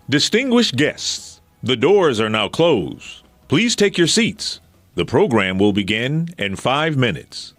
Distinguished guests, the doors are now closed. Please take your seats. The program will begin in 5 minutes.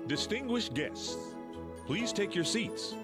Distinguished guests, please take your seats.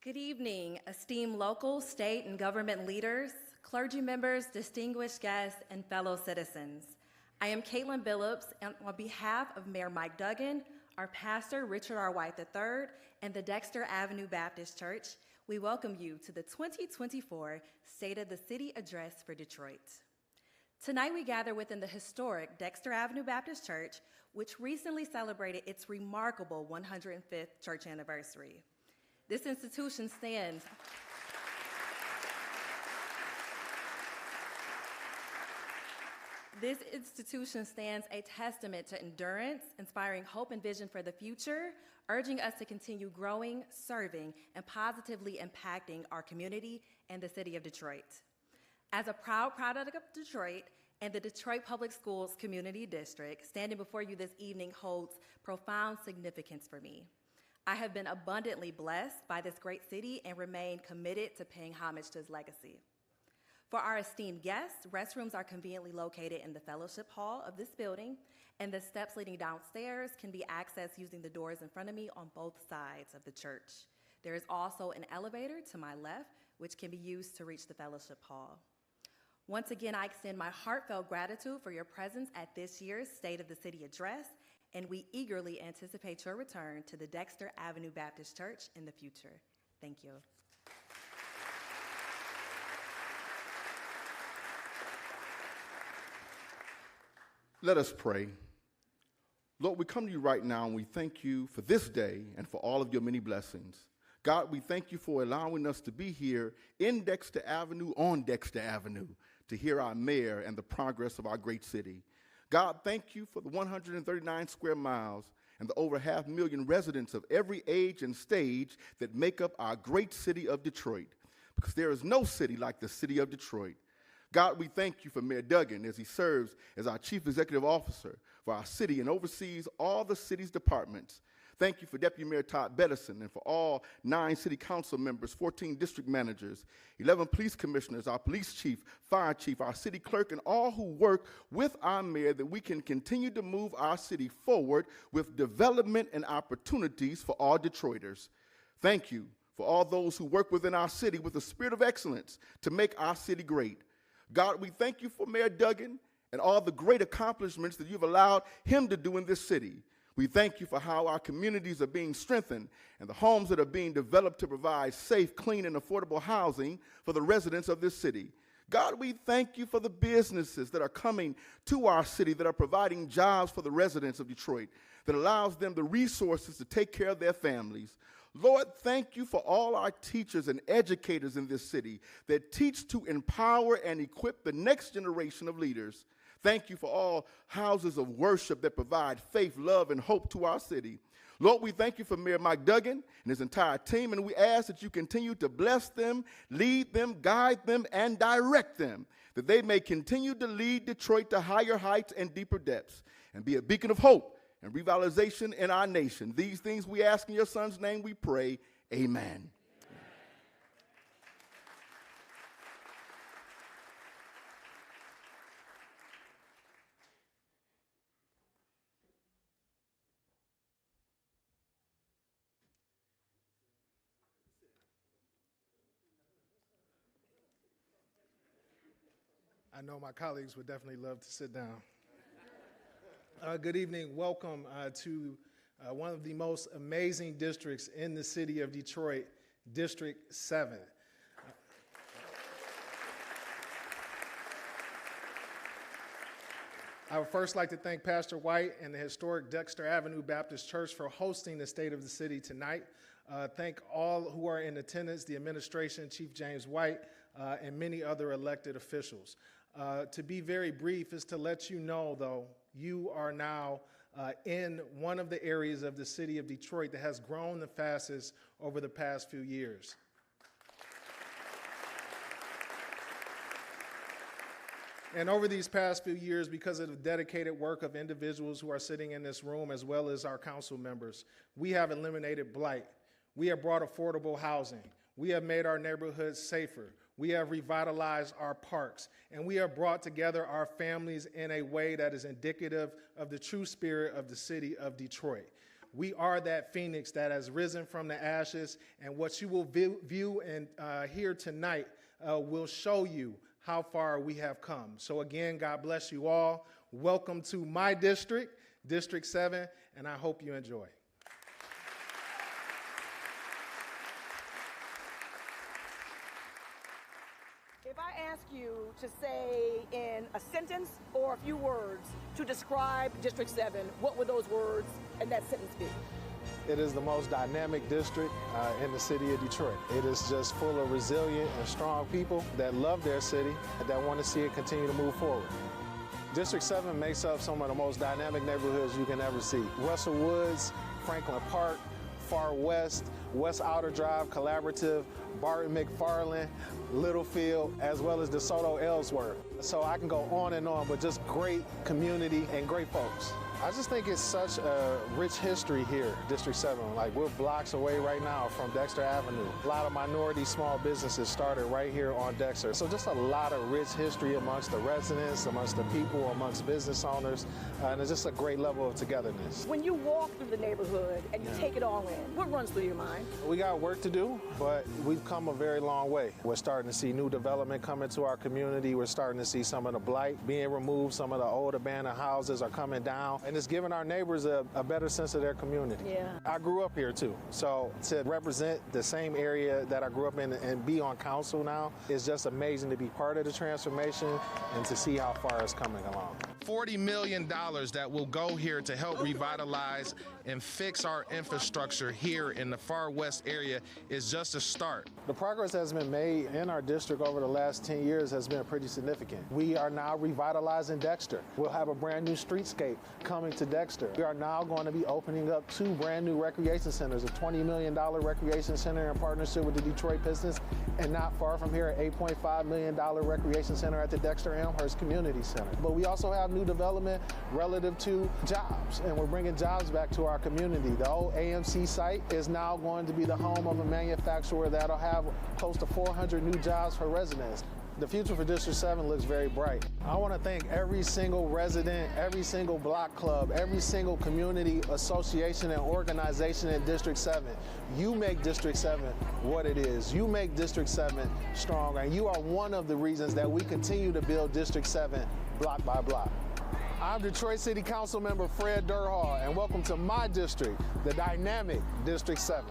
Good evening, esteemed local, state, and government leaders, clergy members, distinguished guests, and fellow citizens. I am Caitlin Billups, and on behalf of Mayor Mike Duggan, our pastor Richard R. White III, and the Dexter Avenue Baptist Church, we welcome you to the 2024 State of the City Address for Detroit. Tonight we gather within the historic Dexter Avenue Baptist Church, which recently celebrated its remarkable 105th church anniversary. This institution stands a testament to endurance, inspiring hope and vision for the future, urging us to continue growing, serving, and positively impacting our community and the city of Detroit. As a proud product of Detroit and the Detroit Public Schools Community District, standing before you this evening holds profound significance for me. I have been abundantly blessed by this great city and remain committed to paying homage to its legacy. For our esteemed guests, restrooms are conveniently located in the fellowship hall of this building, and the steps leading downstairs can be accessed using the doors in front of me on both sides of the church. There is also an elevator to my left, which can be used to reach the fellowship hall. Once again, I extend my heartfelt gratitude for your presence at this year's State of the City Address, and we eagerly anticipate your return to the Dexter Avenue Baptist Church in the future. Thank you. Let us pray. Lord, we come to you right now and we thank you for this day and for all of your many blessings. God, we thank you for allowing us to be here in Dexter Avenue, on Dexter Avenue, to hear our mayor and the progress of our great city. God, thank you for the 139 square miles and the over 500,000 residents of every age and stage that make up our great city of Detroit, because there is no city like the city of Detroit. God, we thank you for Mayor Duggan as he serves as our Chief Executive Officer for our city and oversees all the city's departments. Thank you for Deputy Mayor Todd Bettison and for all 9 city council members, 14 district managers, 11 police commissioners, our police chief, fire chief, our city clerk, and all who work with our mayor that we can continue to move our city forward with development and opportunities for all Detroiters. Thank you for all those who work within our city with a spirit of excellence to make our city great. God, we thank you for Mayor Duggan and all the great accomplishments that you've allowed him to do in this city. We thank you for how our communities are being strengthened and the homes that are being developed to provide safe, clean, and affordable housing for the residents of this city. God, we thank you for the businesses that are coming to our city that are providing jobs for the residents of Detroit, that allows them the resources to take care of their families. Lord, thank you for all our teachers and educators in this city that teach to empower and equip the next generation of leaders. Thank you for all houses of worship that provide faith, love, and hope to our city. Lord, we thank you for Mayor Mike Duggan and his entire team, and we ask that you continue to bless them, lead them, guide them, and direct them, that they may continue to lead Detroit to higher heights and deeper depths, and be a beacon of hope and revitalization in our nation. These things we ask in your son's name we pray. Amen. I know my colleagues would definitely love to sit down. Good evening. Welcome to one of the most amazing districts in the city of Detroit, District 7. I would first like to thank Pastor White and the historic Dexter Avenue Baptist Church for hosting the State of the City tonight. Thank all who are in attendance, the administration, Chief James White, and many other elected officials. To be very brief is to let you know, though, you are now in one of the areas of the city of Detroit that has grown the fastest over the past few years. And over these past few years, because of the dedicated work of individuals who are sitting in this room, as well as our council members, we have eliminated blight. We have brought affordable housing. We have made our neighborhoods safer. We have revitalized our parks. And we have brought together our families in a way that is indicative of the true spirit of the city of Detroit. We are that phoenix that has risen from the ashes, and what you will view and hear tonight will show you how far we have come. So again, God bless you all. Welcome to my district, District 7, and I hope you enjoy. If I ask you to say in a sentence or a few words to describe District 7, what would those words and that sentence be? It is the most dynamic district in the city of Detroit. It is just full of resilient and strong people that love their city and that want to see it continue to move forward. District 7 makes up some of the most dynamic neighborhoods you can ever see. Russell Woods, Franklin Park, Far West, West Outer Drive Collaborative, Barton McFarland, Littlefield, as well as DeSoto Ellsworth. So I can go on and on, but just great community and great folks. I just think it's such a rich history here, District 7. Like, we're blocks away right now from Dexter Avenue. A lot of minority small businesses started right here on Dexter. So just a lot of rich history amongst the residents, amongst the people, amongst business owners, and it's just a great level of togetherness. When you walk through the neighborhood and you take it all in, what runs through your mind? We got work to do, but we've come a very long way. We're starting to see new development come into our community. We're starting to see some of the blight being removed. Some of the old abandoned houses are coming down. And it's giving our neighbors a better sense of their community. Yeah. I grew up here too, so to represent the same area that I grew up in and be on council now is just amazing to be part of the transformation and to see how far it's coming along. $40 million that will go here to help revitalize and fix our infrastructure here in the Far West area is just a start. The progress that's been made in our district over the last 10 years has been pretty significant. We are now revitalizing Dexter. We'll have a brand new streetscape coming to Dexter. We are now going to be opening up 2 brand new recreation centers, a $20 million recreation center in partnership with the Detroit Pistons, and not far from here, an $8.5 million recreation center at the Dexter Elmhurst Community Center. But we also have new development relative to jobs, and we're bringing jobs back to our community. The old AMC site is now going to be the home of a manufacturer that'll have close to 400 new jobs for residents. The future for District 7 looks very bright. I want to thank every single resident, every single block club, every single community association and organization in District 7. You make District 7 what it is. You make District 7 strong, and you are one of the reasons that we continue to build District 7 block by block. I'm Detroit City Council member Fred Durhall, and welcome to my district, the dynamic District 7.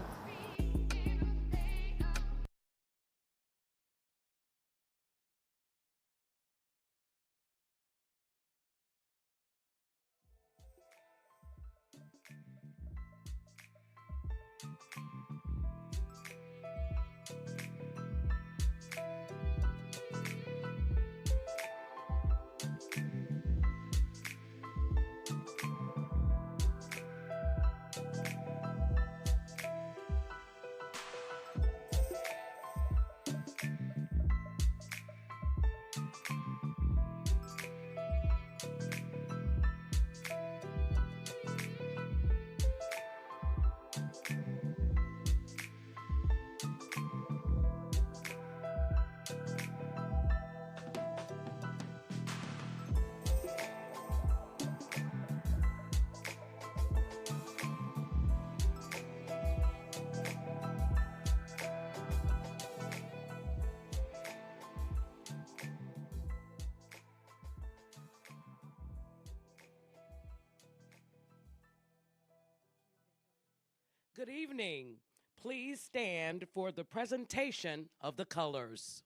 Good evening. Please stand for the presentation of the colors.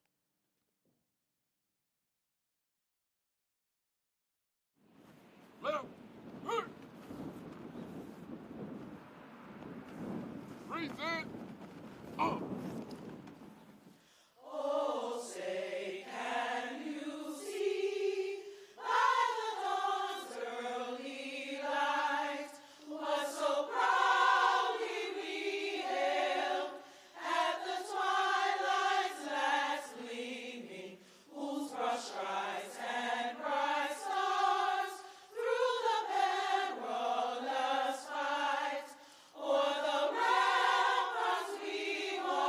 Left, right. Reset, up. Oh, say, can you see by the dawn's early light what so proudly we hailed at the twilight's last gleaming, whose brush strikes and bright stars through the perilous fight o'er the ramparts we walked.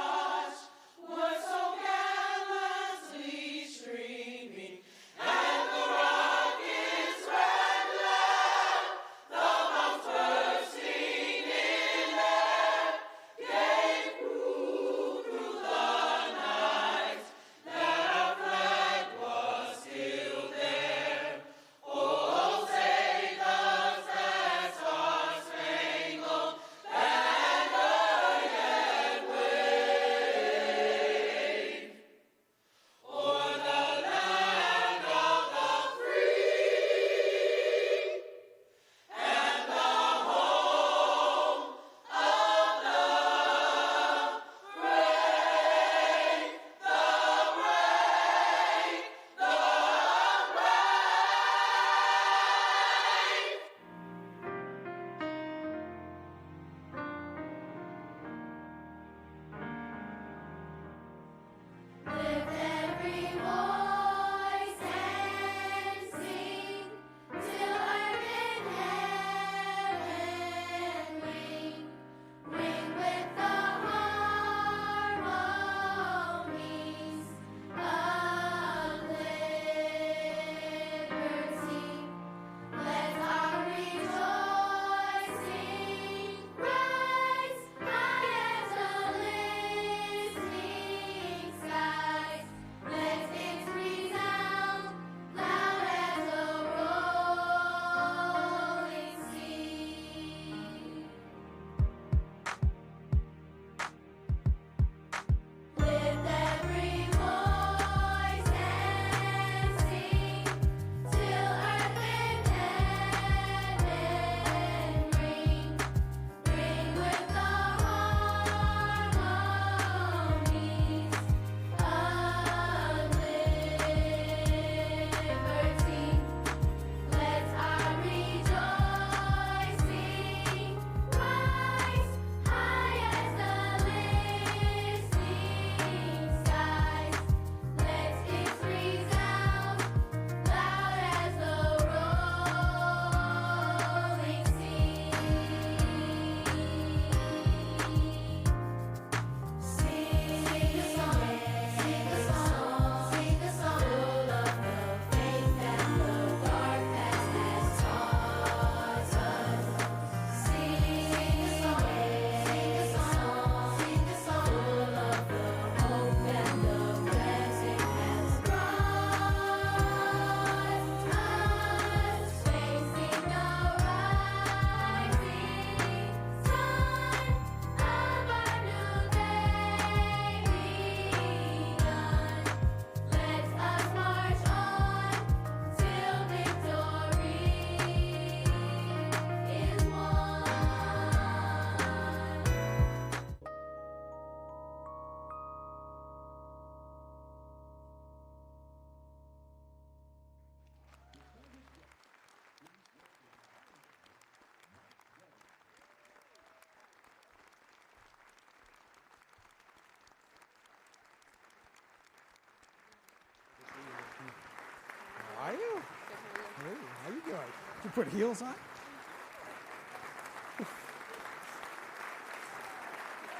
Put heels on?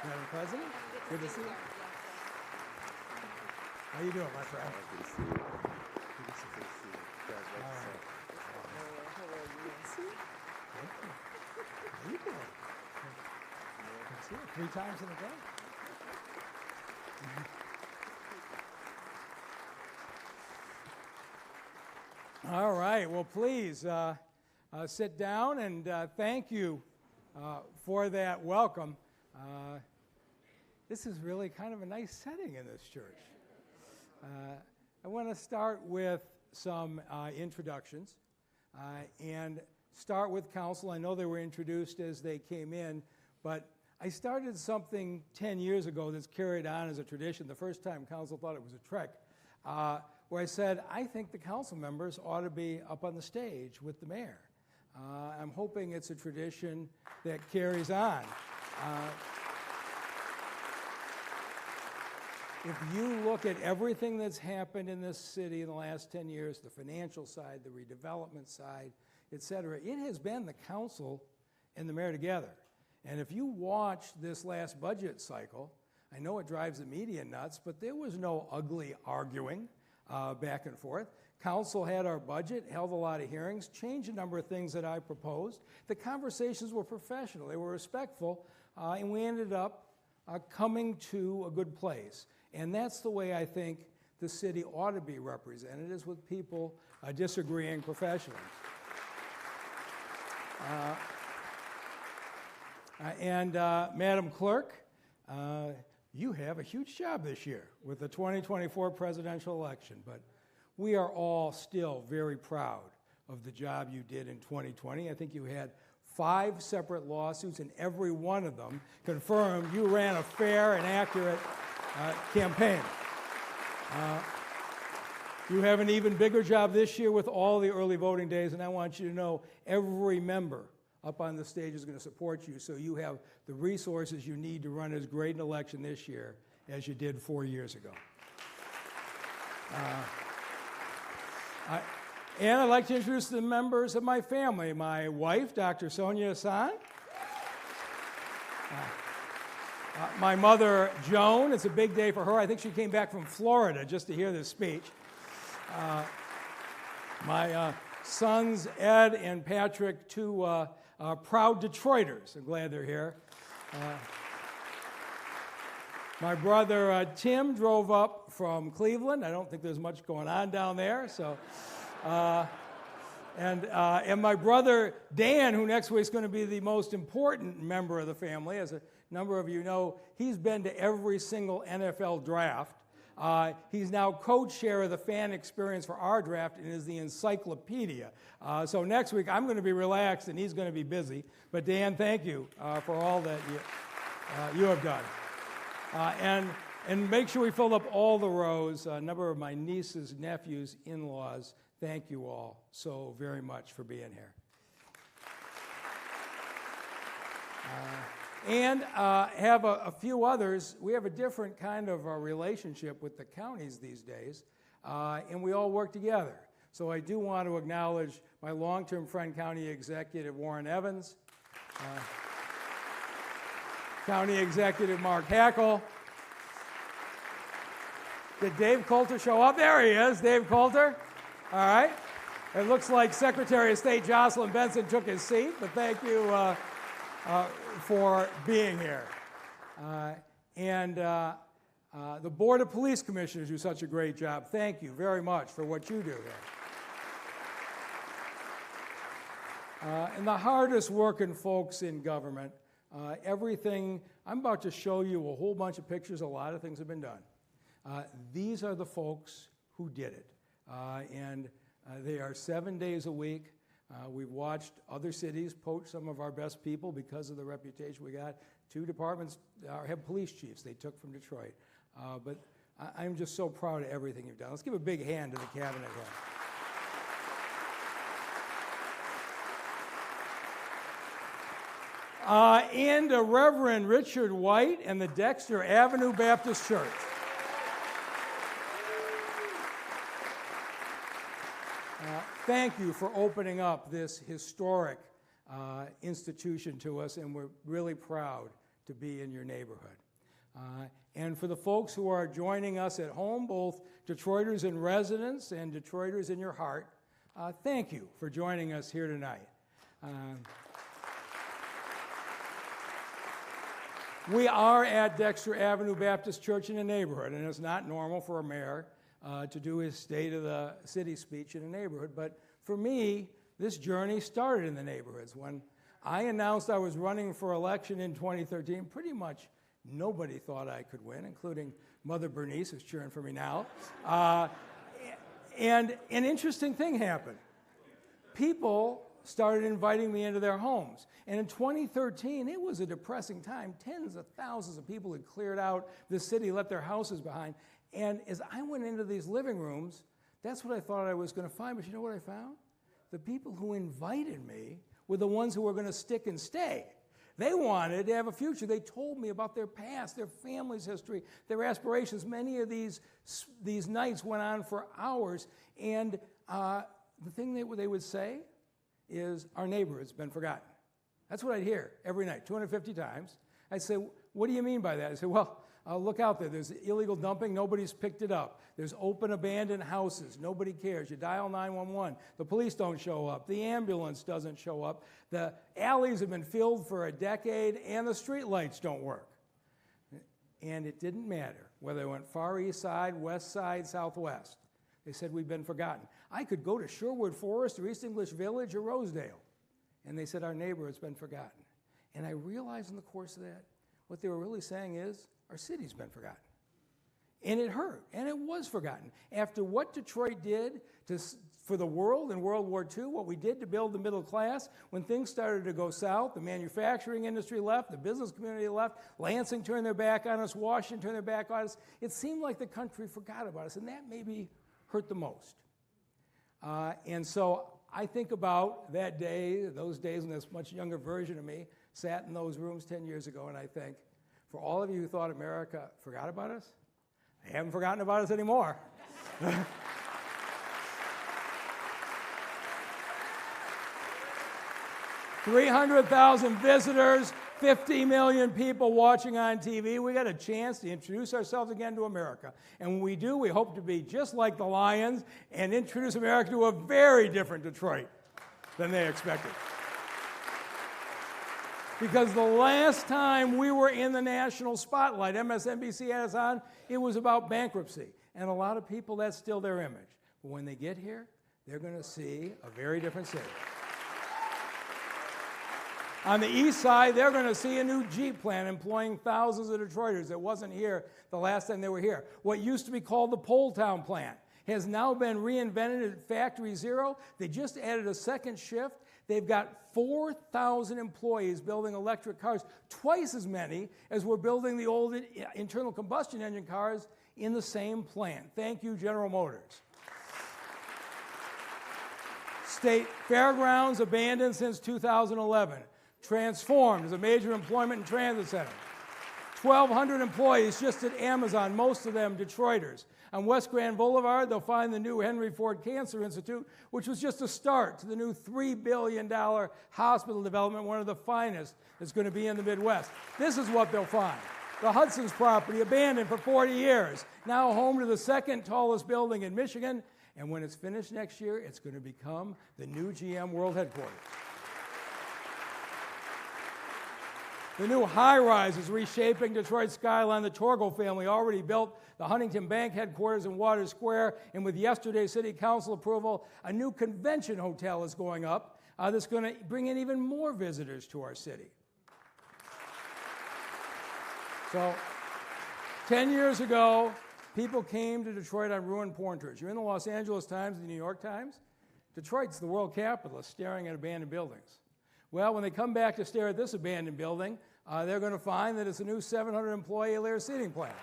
Madam President, good to see you. How you doing, my friend? Good to see you. Good to see you. Congratulations. How you doing? Good to see you. 3 times in a day. All right. Well, please sit down, and thank you for that welcome. This is really kind of a nice setting in this church. I want to start with some introductions and start with council. I know they were introduced as they came in, but I started something 10 years ago that's carried on as a tradition. The first time council thought it was a trick, where I said, I think the council members ought to be up on the stage with the mayor. I'm hoping it's a tradition that carries on. If you look at everything that's happened in this city in the last 10 years, the financial side, the redevelopment side, et cetera, it has been the council and the mayor together. And if you watched this last budget cycle, I know it drives the media nuts, but there was no ugly arguing back and forth. Council had our budget, held a lot of hearings, changed a number of things that I proposed. The conversations were professional, they were respectful, and we ended up coming to a good place. And that's the way I think the city ought to be represented, is with people disagreeing professionally. Madam Clerk, you have a huge job this year with the 2024 presidential election, but we are all still very proud of the job you did in 2020. I think you had 5 separate lawsuits, and every one of them confirmed you ran a fair and accurate campaign. You have an even bigger job this year with all the early voting days, and I want you to know every member up on the stage is going to support you, so you have the resources you need to run as great an election this year as you did 4 years ago. And I'd like to introduce the members of my family. My wife, Dr. Sonia Hassan. My mother, Joan. It's a big day for her. I think she came back from Florida just to hear this speech. My sons, Ed and Patrick, 2 proud Detroiters. I'm glad they're here. My brother, Tim, drove up from Cleveland. I don't think there's much going on down there, so... And my brother, Dan, who next week is going to be the most important member of the family, as a number of you know, he's been to every single NFL draft. He's now co-chair of the fan experience for our draft and is the encyclopedia. So next week, I'm going to be relaxed and he's going to be busy. But Dan, thank you for all that you have done. And make sure we fill up all the rows. A number of my nieces, nephews, in-laws, thank you all so very much for being here. And have a few others. We have a different kind of a relationship with the counties these days, and we all work together. So I do want to acknowledge my long-term friend, County Executive Warren Evans, County Executive Mark Hackle. Did Dave Coulter show up? There he is, Dave Coulter. All right. It looks like Secretary of State Jocelyn Benson took his seat, but thank you for being here. And the Board of Police Commissioners do such a great job. Thank you very much for what you do here. And the hardest working folks in government, everything, I'm about to show you a whole bunch of pictures, a lot of things have been done. These are the folks who did it. And they are 7 days a week. We've watched other cities poach some of our best people because of the reputation we got. 2 departments have police chiefs they took from Detroit. But I'm just so proud of everything you've done. Let's give a big hand to the cabinet head. And Reverend Richard White and the Dexter Avenue Baptist Church. thank you for opening up this historic institution to us, and we're really proud to be in your neighborhood. And for the folks who are joining us at home, both Detroiters in residence and Detroiters in your heart, thank you for joining us here tonight. We are at Dexter Avenue Baptist Church in the neighborhood, and it's not normal for a mayor to do his State of the City speech in a neighborhood, but for me, this journey started in the neighborhoods. When I announced I was running for election in 2013, pretty much nobody thought I could win, including Mother Bernice, who's cheering for me now. And an interesting thing happened. People started inviting me into their homes. And in 2013, it was a depressing time. Tens of thousands of people had cleared out the city, left their houses behind. And as I went into these living rooms, that's what I thought I was going to find. But you know what I found? The people who invited me were the ones who were going to stick and stay. They wanted to have a future. They told me about their past, their family's history, their aspirations. Many of these nights went on for hours. And the thing they would say is, our neighborhood's been forgotten. That's what I'd hear every night, 250 times. I'd say, what do you mean by that? I'd say, well, look out there. There's illegal dumping. Nobody's picked it up. There's open abandoned houses. Nobody cares. You dial 911. The police don't show up. The ambulance doesn't show up. The alleys have been filled for a decade, and the street lights don't work. And it didn't matter whether they went far east side, west side, southwest. They said, we've been forgotten. I could go to Sherwood Forest or East English Village or Rosedale, and they said, our neighborhood's been forgotten. And I realized in the course of that, what they were really saying is, our city's been forgotten. And it hurt, and it was forgotten. After what Detroit did for the world in World War II, what we did to build the middle class, when things started to go south, the manufacturing industry left, the business community left, Lansing turned their back on us, Washington turned their back on us, it seemed like the country forgot about us, and that maybe hurt the most. And so I think about that day, those days when this much younger version of me sat in those rooms 10 years ago, and I think, for all of you who thought America forgot about us, they haven't forgotten about us anymore. 300,000 visitors, 50 million people watching on TV. We got a chance to introduce ourselves again to America. And when we do, we hope to be just like the Lions and introduce America to a very different Detroit than they expected. Because the last time we were in the national spotlight, MSNBC had us on, it was about bankruptcy. And a lot of people, that's still their image. But when they get here, they're going to see a very different city. On the east side, they're going to see a new Jeep plant employing thousands of Detroiters that wasn't here the last time they were here. What used to be called the Poletown plant has now been reinvented at Factory Zero. They just added a second shift. They've got 4,000 employees building electric cars, twice as many as were building the old internal combustion engine cars in the same plant. Thank you, General Motors. State Fairgrounds, abandoned since 2011, transformed as a major employment and transit center. 1,200 employees just at Amazon, most of them Detroiters. On West Grand Boulevard, they'll find the new Henry Ford Cancer Institute, which was just a start to the new $3 billion hospital development, one of the finest that's going to be in the Midwest. This is what they'll find. The Hudson's property, abandoned for 40 years, now home to the second tallest building in Michigan, and when it's finished next year, it's going to become the new GM World Headquarters. The new high-rise is reshaping Detroit's skyline. The Torgo family already built the Huntington Bank headquarters in Water Square, and with yesterday's city council approval, a new convention hotel is going up that's going to bring in even more visitors to our city. So, 10 years ago, people came to Detroit on ruined pointers. You're in the Los Angeles Times and the New York Times. Detroit's the world capital of staring at abandoned buildings. Well, when they come back to stare at this abandoned building, they're going to find that it's a new 700-employee Lear seating plant.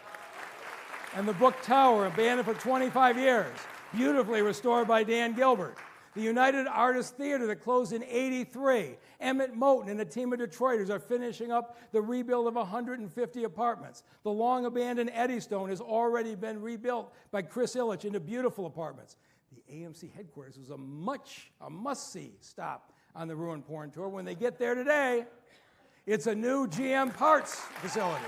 And the Book Tower, abandoned for 25 years, beautifully restored by Dan Gilbert. The United Artists Theater that closed in '83. Emmett Moten and a team of Detroiters are finishing up the rebuild of 150 apartments. The long-abandoned Eddystone has already been rebuilt by Chris Illich into beautiful apartments. The AMC headquarters was a must-see stop on the Ruin Porn Tour. When they get there today, it's a new GM parts facility.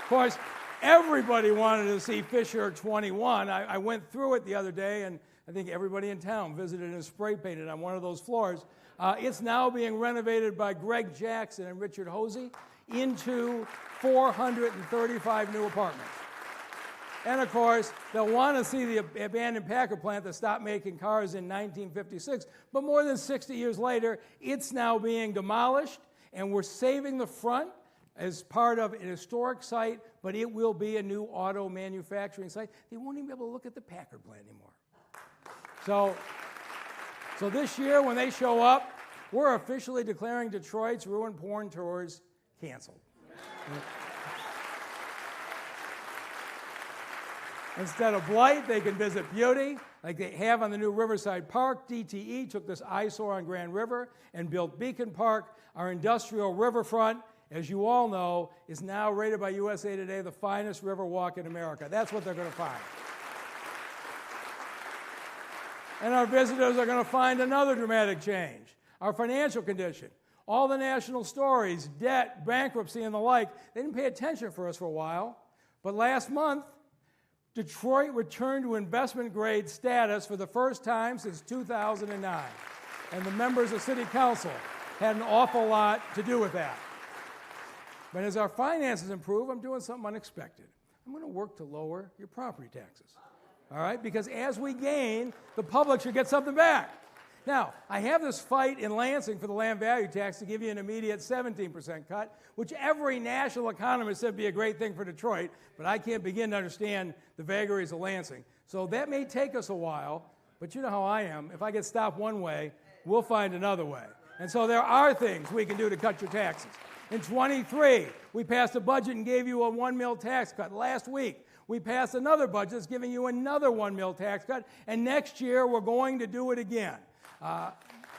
Of course, everybody wanted to see Fisher 21. I went through it the other day, and I think everybody in town visited and spray painted on one of those floors. It's now being renovated by Greg Jackson and Richard Hosey into 435 new apartments. And of course, they'll want to see the abandoned Packard plant that stopped making cars in 1956. But more than 60 years later, it's now being demolished, and we're saving the front as part of an historic site, but it will be a new auto manufacturing site. They won't even be able to look at the Packard plant anymore. So this year, when they show up, we're officially declaring Detroit's Ruin Porn Tours canceled. Instead of Blight, they can visit Beauty, like they have on the new Riverside Park. DTE took this eyesore on Grand River and built Beacon Park. Our industrial riverfront, as you all know, is now rated by USA Today the finest river walk in America. That's what they're going to find. And our visitors are going to find another dramatic change. Our financial condition. All the national stories, debt, bankruptcy, and the like, they didn't pay attention for us for a while. But last month, Detroit returned to investment grade status for the first time since 2009. And the members of City Council had an awful lot to do with that. But as our finances improve, I'm doing something unexpected. I'm going to work to lower your property taxes. All right? Because as we gain, the public should get something back. Now, I have this fight in Lansing for the land value tax to give you an immediate 17% cut, which every national economist said would be a great thing for Detroit, but I can't begin to understand the vagaries of Lansing. So that may take us a while, but you know how I am. If I get stopped one way, we'll find another way. And so there are things we can do to cut your taxes. In 23, we passed a budget and gave you a $1 mil tax cut. Last week, we passed another budget that's giving you another $1 mil tax cut, and next year we're going to do it again.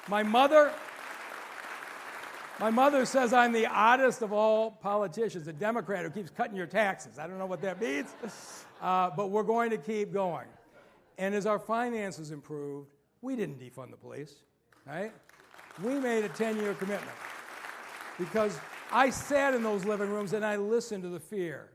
My mother says I'm the oddest of all politicians, a Democrat who keeps cutting your taxes. I don't know what that means, but we're going to keep going. And as our finances improved, we didn't defund the police, right? We made a 10-year commitment because I sat in those living rooms and I listened to the fear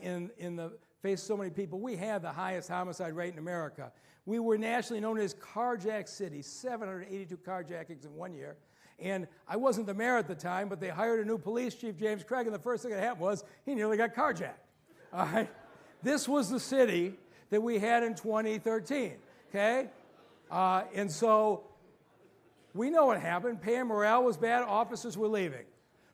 in the face of so many people. We had the highest homicide rate in America. We were nationally known as Carjack City, 782 carjackings in 1 year. And I wasn't the mayor at the time, but they hired a new police chief, James Craig, and the first thing that happened was he nearly got carjacked. All right? This was the city that we had in 2013, okay? And so we know what happened. Pay and morale was bad. Officers were leaving.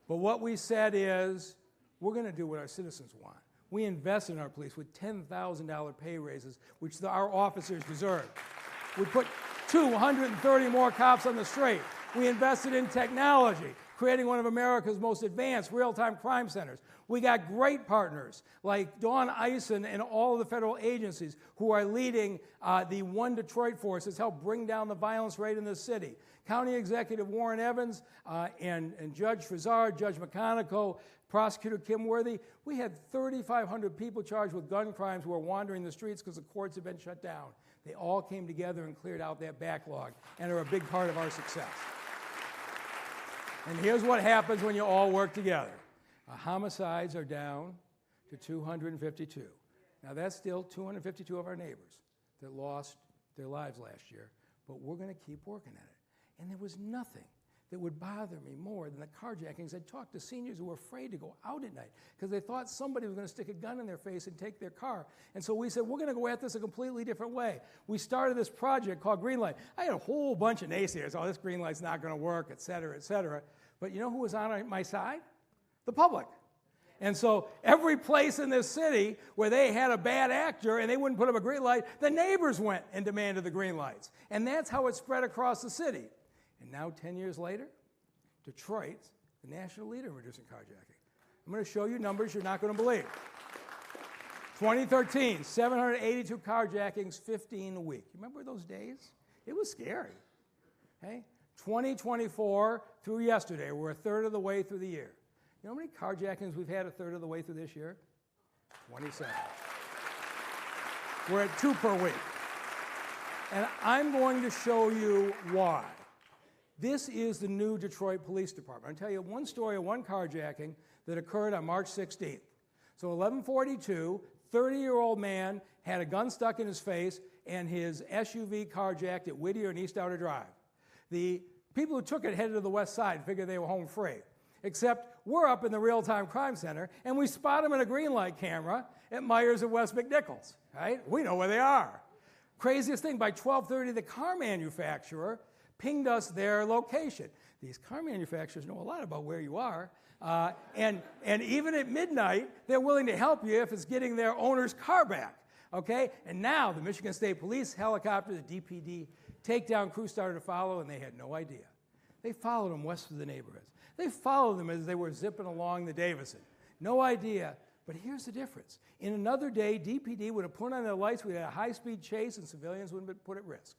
But what we said is we're going to do what our citizens want. We invest in our police with $10,000 pay raises, which our officers deserve. We put 230 more cops on the street. We invested in technology, creating one of America's most advanced real-time crime centers. We got great partners like Dawn Eisen and all of the federal agencies who are leading the One Detroit Force that's helped bring down the violence rate in the city. County Executive Warren Evans and Judge Frizard, Judge McConico, Prosecutor Kim Worthy, we had 3,500 people charged with gun crimes who were wandering the streets because the courts had been shut down. They all came together and cleared out that backlog and are a big part of our success. And here's what happens when you all work together. Homicides are down to 252. Now that's still 252 of our neighbors that lost their lives last year, but we're going to keep working at it. And there was nothing that would bother me more than the carjackings. I'd talk to seniors who were afraid to go out at night because they thought somebody was going to stick a gun in their face and take their car. And so we said, we're going to go at this a completely different way. We started this project called Green Light. I had a whole bunch of naysayers. Oh, this green light's not going to work, et cetera, et cetera. But you know who was on my side? The public. And so every place in this city where they had a bad actor and they wouldn't put up a green light, the neighbors went and demanded the green lights. And that's how it spread across the city. And now, 10 years later, Detroit's the national leader in reducing carjacking. I'm going to show you numbers you're not going to believe. 2013, 782 carjackings, 15 a week. You remember those days? It was scary. Okay? 2024 through yesterday, we're a third of the way through the year. You know how many carjackings we've had a third of the way through this year? 27. We're at 2 per week. And I'm going to show you why. This is the new Detroit Police Department. I'll tell you one story of one carjacking that occurred on March 16th. So 11:42, 30-year-old man had a gun stuck in his face and his SUV carjacked at Whittier and East Outer Drive. The people who took it headed to the west side and figured they were home free. Except we're up in the real-time crime center and we spot them in a green light camera at Myers and West McNichols, right? We know where they are. Craziest thing, by 12:30, the car manufacturer pinged us their location. These car manufacturers know a lot about where you are, and even at midnight, they're willing to help you if it's getting their owner's car back, okay? And now the Michigan State Police helicopter, the DPD takedown crew started to follow, and they had no idea. They followed them west of the neighborhoods. They followed them as they were zipping along the Davison. No idea, but here's the difference. In another day, DPD would have put on their lights, we had a high-speed chase, and civilians wouldn't have been put at risk.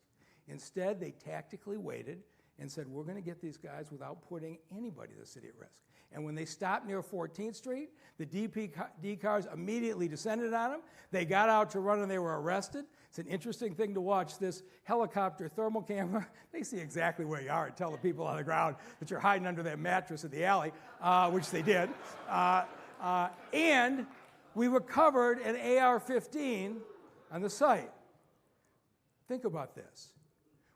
Instead, they tactically waited and said, we're going to get these guys without putting anybody in the city at risk. And when they stopped near 14th Street, the DPD cars immediately descended on them. They got out to run and they were arrested. It's an interesting thing to watch this helicopter thermal camera. They see exactly where you are and tell the people on the ground that you're hiding under that mattress in the alley, which they did. And we recovered an AR-15 on the site. Think about this.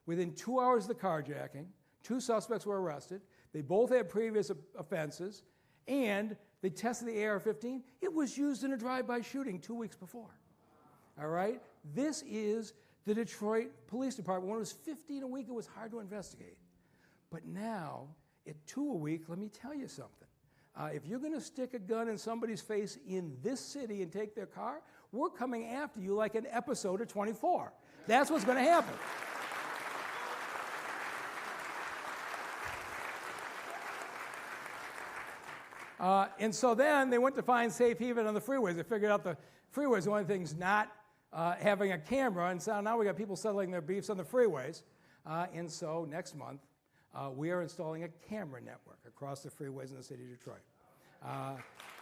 Within 2 hours of the carjacking, 2 suspects were arrested. They both had previous offenses, and they tested the AR-15. It was used in a drive-by shooting 2 weeks before. All right? This is the Detroit Police Department. When it was 15 a week, it was hard to investigate. But now, at 2 a week, let me tell you something. If you're going to stick a gun in somebody's face in this city and take their car, we're coming after you like an episode of 24. That's what's going to happen. And so then they went to find safe haven on the freeways. They figured out the freeways, the only thing's not having a camera, and so now we got people settling their beefs on the freeways. And so next month, we are installing a camera network across the freeways in the city of Detroit.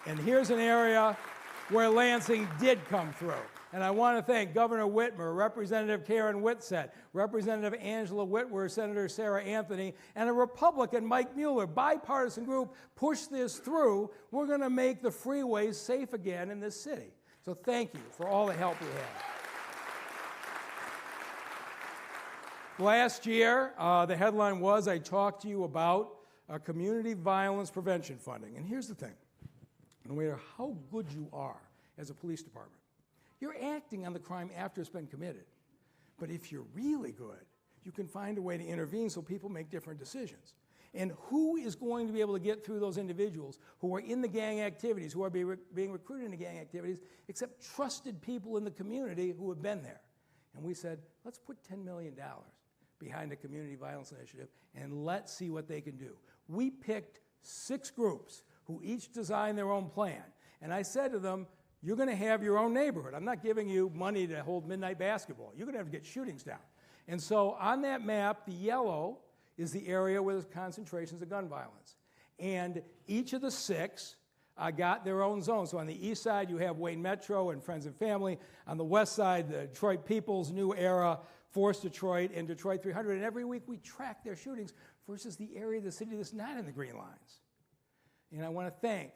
And here's an area where Lansing did come through. And I want to thank Governor Whitmer, Representative Karen Whitsett, Representative Angela Whitwer, Senator Sarah Anthony, and a Republican, Mike Mueller. Bipartisan group pushed this through. We're going to make the freeways safe again in this city. So thank you for all the help we had. Last year, the headline was, I talked to you about community violence prevention funding. And here's the thing. No matter how good you are as a police department, you're acting on the crime after it's been committed. But if you're really good, you can find a way to intervene so people make different decisions. And who is going to be able to get through those individuals who are in the gang activities, who are being recruited into gang activities, except trusted people in the community who have been there? And we said, let's put $10 million behind a community violence initiative and let's see what they can do. We picked 6 groups who each designed their own plan. And I said to them, you're going to have your own neighborhood. I'm not giving you money to hold midnight basketball. You're going to have to get shootings down. And so on that map, the yellow is the area where there's concentrations of gun violence. And each of the 6 got their own zone. So on the east side, you have Wayne Metro and Friends and Family. On the west side, the Detroit People's New Era, Force Detroit, and Detroit 300. And every week we track their shootings versus the area of the city that's not in the green lines. And I want to thank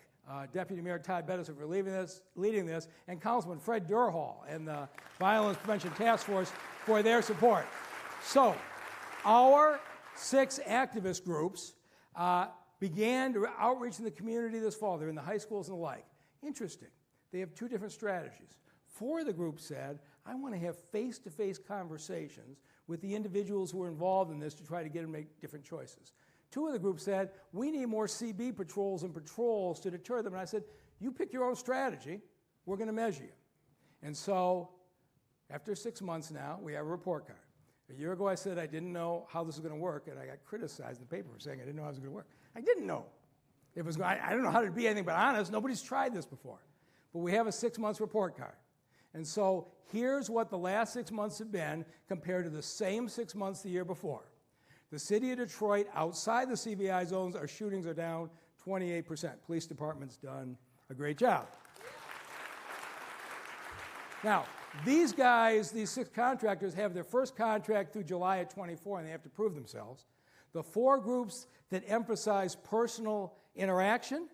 Deputy Mayor Todd Bettison for leading this, and Councilman Fred Durhall and the Violence Prevention Task Force for their support. So, our 6 activist groups began to outreach in the community this fall. They're in the high schools and the like. Interesting. They have 2 different strategies. 4 of the groups said, I want to have face-to-face conversations with the individuals who are involved in this to try to get them to make different choices. 2 of the groups said, we need more CB patrols and patrols to deter them. And I said, you pick your own strategy. We're going to measure you. And so, after 6 months now, we have a report card. A year ago, I said I didn't know how this was going to work, and I got criticized in the paper for saying I didn't know how it was going to work. I didn't know. It was. I don't know how to be anything but honest. Nobody's tried this before. But we have a 6-month report card. And so, here's what the last 6 months have been compared to the same 6 months the year before. The city of Detroit, outside the CVI zones, our shootings are down 28%. Police department's done a great job. Now, these guys, these 6 contractors, have their first contract through July of 24, and they have to prove themselves. The 4 groups that emphasize personal interaction,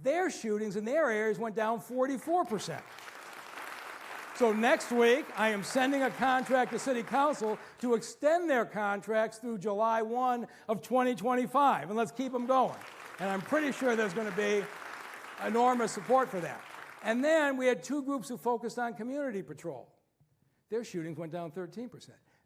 their shootings in their areas went down 44%. So next week, I am sending a contract to City Council to extend their contracts through July 1 of 2025, and let's keep them going. And I'm pretty sure there's going to be enormous support for that. And then we had 2 groups who focused on community patrol. Their shootings went down 13%.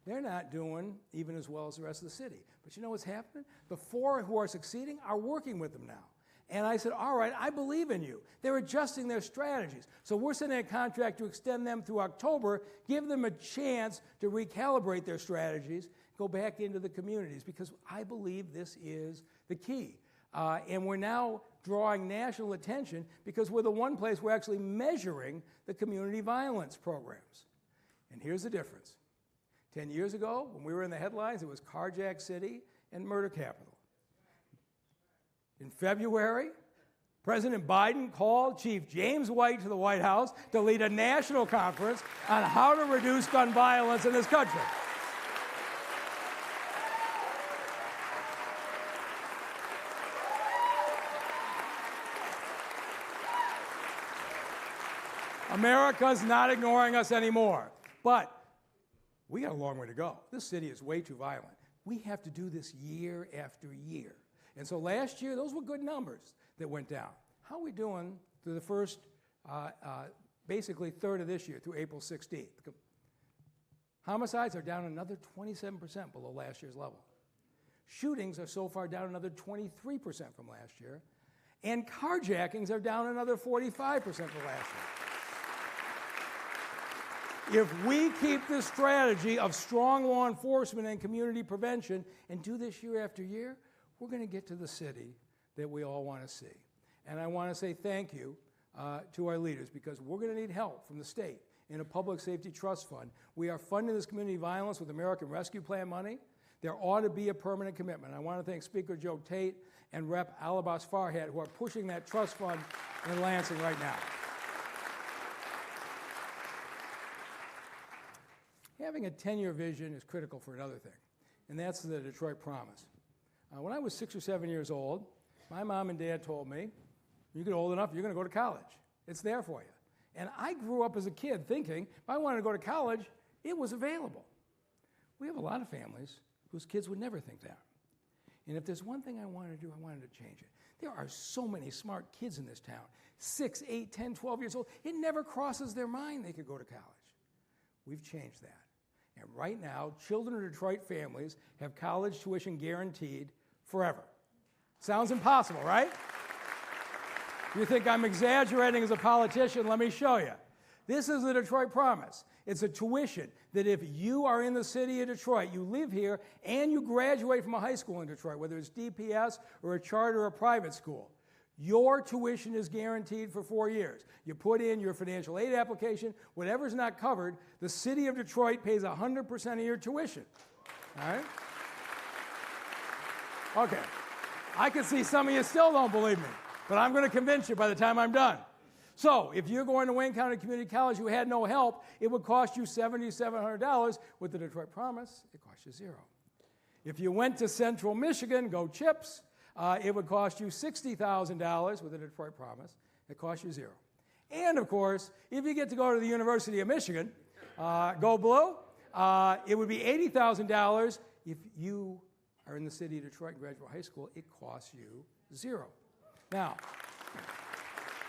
They're not doing even as well as the rest of the city. But you know what's happening? The 4 who are succeeding are working with them now. And I said, all right, I believe in you. They're adjusting their strategies. So we're sending a contract to extend them through October, give them a chance to recalibrate their strategies, go back into the communities, because I believe this is the key. And we're now drawing national attention because we're the one place we're actually measuring the community violence programs. And here's the difference. 10 years ago, when we were in the headlines, it was carjack city and murder capital. In February, President Biden called Chief James White to the White House to lead a national conference on how to reduce gun violence in this country. America's not ignoring us anymore. But we got a long way to go. This city is way too violent. We have to do this year after year. And so last year, those were good numbers that went down. How are we doing through the first, basically third of this year, through April 16th? Homicides are down another 27% below last year's level. Shootings are so far down another 23% from last year. And carjackings are down another 45% from last year. If we keep this strategy of strong law enforcement and community prevention and do this year after year, we're going to get to the city that we all want to see. And I want to say thank you to our leaders, because we're going to need help from the state in a public safety trust fund. We are funding this community violence with American Rescue Plan money. There ought to be a permanent commitment. I want to thank Speaker Joe Tate and Rep. Alabas Farhat, who are pushing that trust fund in Lansing right now. Having a 10-year vision is critical for another thing, and that's the Detroit Promise. When I was 6 or 7 years old, my mom and dad told me, you get old enough, you're going to go to college. It's there for you. And I grew up as a kid thinking, if I wanted to go to college, it was available. We have a lot of families whose kids would never think that. And if there's one thing I wanted to do, I wanted to change it. There are so many smart kids in this town, 6, 8, 10, 12 years old. It never crosses their mind they could go to college. We've changed that. And right now, children of Detroit families have college tuition guaranteed forever. Sounds impossible, right? You think I'm exaggerating as a politician? Let me show you. This is the Detroit Promise. It's a tuition that if you are in the city of Detroit, you live here, and you graduate from a high school in Detroit, whether it's DPS or a charter or a private school, your tuition is guaranteed for 4 years. You put in your financial aid application, whatever's not covered, the city of Detroit pays 100% of your tuition. All right? Okay. I can see some of you still don't believe me, but I'm going to convince you by the time I'm done. So if you're going to Wayne County Community College, you had no help, it would cost you $7,700. With the Detroit Promise, it costs you $0. If you went to Central Michigan, go Chips, it would cost you $60,000 with the Detroit Promise. It costs you $0. And of course, if you get to go to the University of Michigan, go Blue, it would be $80,000. If you are in the city of Detroit and graduate high school, it costs you $0. Now,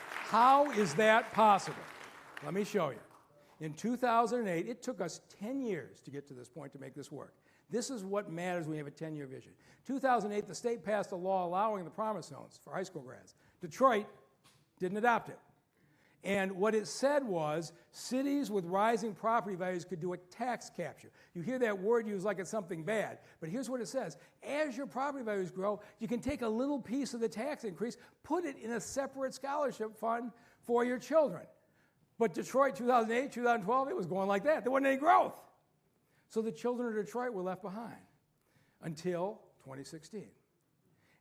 how is that possible? Let me show you. In 2008, it took us 10 years to get to this point to make this work. This is what matters when you have a 10-year vision. 2008, the state passed a law allowing the Promise Zones for high school grads. Detroit didn't adopt it. And what it said was cities with rising property values could do a tax capture. You hear that word used like it's something bad, but here's what it says. As your property values grow, you can take a little piece of the tax increase, put it in a separate scholarship fund for your children. But Detroit, 2008, 2012, it was going like that. There wasn't any growth. So the children of Detroit were left behind until 2016.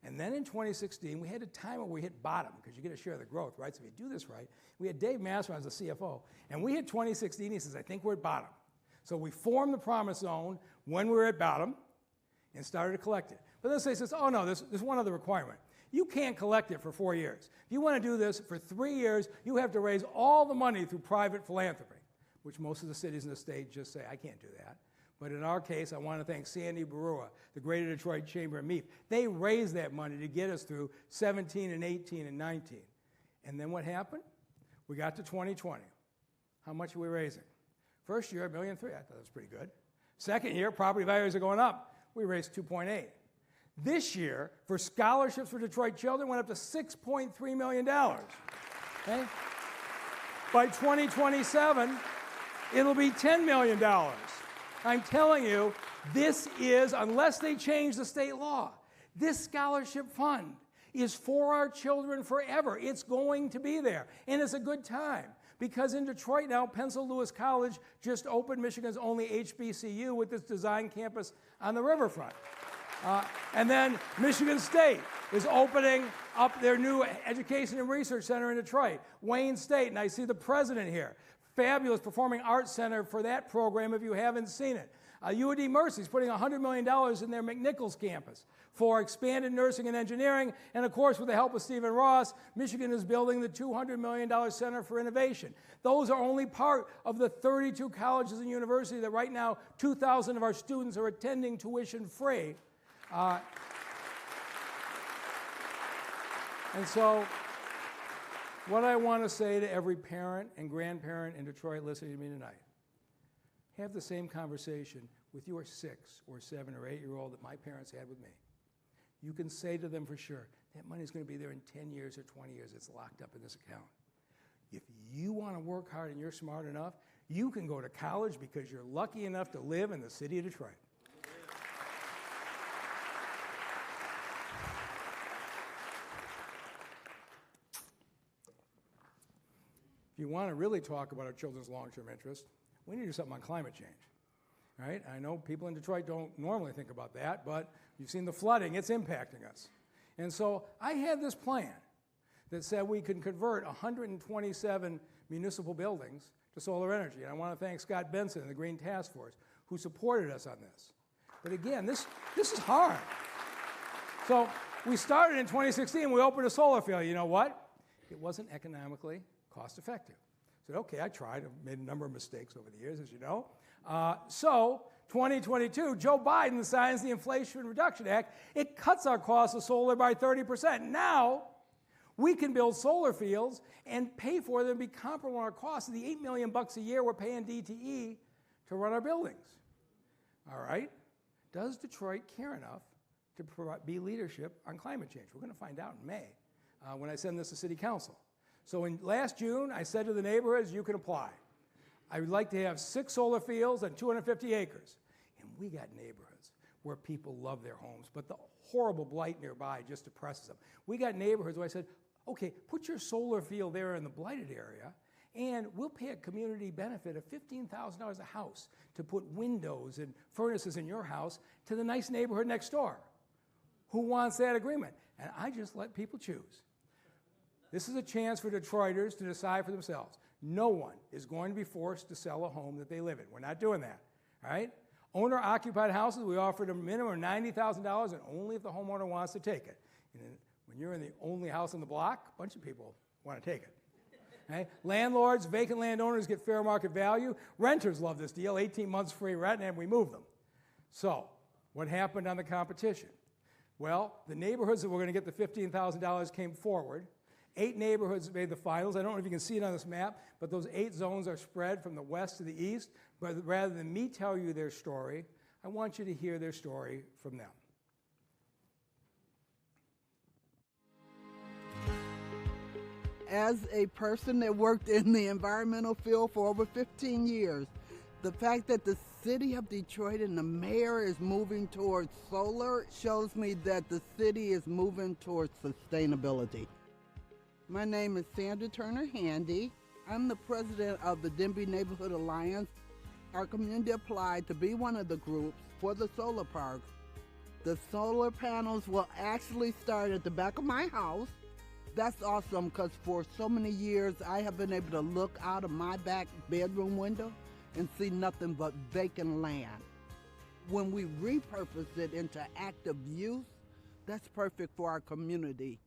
And then in 2016, we had a time where we hit bottom because you get a share of the growth, right? So if you do this right, we had Dave Massman as the CFO, and we hit 2016. He says, I think we're at bottom. So we formed the promise zone when we were at bottom and started to collect it. But then he says, oh no, there's one other requirement. You can't collect it for 4 years. If you want to do this for 3 years, you have to raise all the money through private philanthropy, which most of the cities in the state just say, I can't do that. But in our case, I want to thank Sandy Barua, the Greater Detroit Chamber of MEAP. They raised that money to get us through 17 and 18 and 19. And then what happened? We got to 2020. How much are we raising? First year, $1.3 million. I thought that was pretty good. Second year, property values are going up. We raised 2.8. This year, for scholarships for Detroit children, went up to $6.3 million. Okay? By 2027, it'll be $10 million. I'm telling you, this is, unless they change the state law, this scholarship fund is for our children forever. It's going to be there. And it's a good time because in Detroit now, Pencil Lewis College just opened Michigan's only HBCU with this design campus on the riverfront. And then Michigan State is opening up their new Education and Research Center in Detroit. Wayne State, and I see the president here. Fabulous Performing Arts Center for that program if you haven't seen it. UD Mercy is putting $100 million in their McNichols campus for expanded nursing and engineering. And of course, with the help of Stephen Ross, Michigan is building the $200 million Center for Innovation. Those are only part of the 32 colleges and universities that right now 2,000 of our students are attending tuition free. And so what I want to say to every parent and grandparent in Detroit listening to me tonight, have the same conversation with your 6 or 7 or 8-year-old that my parents had with me. You can say to them for sure, that money's going to be there in 10 years or 20 years. It's locked up in this account. If you want to work hard and you're smart enough, you can go to college because you're lucky enough to live in the city of Detroit. If you want to really talk about our children's long-term interest, we need to do something on climate change, right? I know people in Detroit don't normally think about that, but you've seen the flooding, it's impacting us. And so I had this plan that said we could convert 127 municipal buildings to solar energy. And I want to thank Scott Benson and the Green Task Force who supported us on this. But again, this is hard. So we started in 2016, we opened a solar field. You know what? It wasn't economically cost effective. I said, okay, I tried. I've made a number of mistakes over the years, as you know. So 2022, Joe Biden signs the Inflation Reduction Act. It cuts our cost of solar by 30%. Now, we can build solar fields and pay for them and be comparable on our costs to the $8 million a year we're paying DTE to run our buildings. All right? Does Detroit care enough to be leadership on climate change? We're going to find out in May when I send this to City Council. So in last June, I said to the neighborhoods, you can apply. I would like to have 6 solar fields on 250 acres. And we got neighborhoods where people love their homes, but the horrible blight nearby just depresses them. We got neighborhoods where I said, okay, put your solar field there in the blighted area, and we'll pay a community benefit of $15,000 a house to put windows and furnaces in your house to the nice neighborhood next door. Who wants that agreement? And I just let people choose. This is a chance for Detroiters to decide for themselves. No one is going to be forced to sell a home that they live in. We're not doing that, all right? Owner-occupied houses, we offered a minimum of $90,000, and only if the homeowner wants to take it. And when you're in the only house on the block, a bunch of people want to take it. Okay? Landlords, vacant landowners get fair market value. Renters love this deal, 18 months free rent, and we move them. So what happened on the competition? Well, the neighborhoods that were going to get the $15,000 came forward. 8 neighborhoods made the finals. I don't know if you can see it on this map, but those 8 zones are spread from the west to the east. But rather than me tell you their story, I want you to hear their story from them. As a person that worked in the environmental field for over 15 years, the fact that the city of Detroit and the mayor is moving towards solar shows me that the city is moving towards sustainability. My name is Sandra Turner Handy. I'm the president of the Denby Neighborhood Alliance. Our community applied to be one of the groups for the solar parks. The solar panels will actually start at the back of my house. That's awesome because for so many years I have been able to look out of my back bedroom window and see nothing but vacant land. When we repurpose it into active use, that's perfect for our community.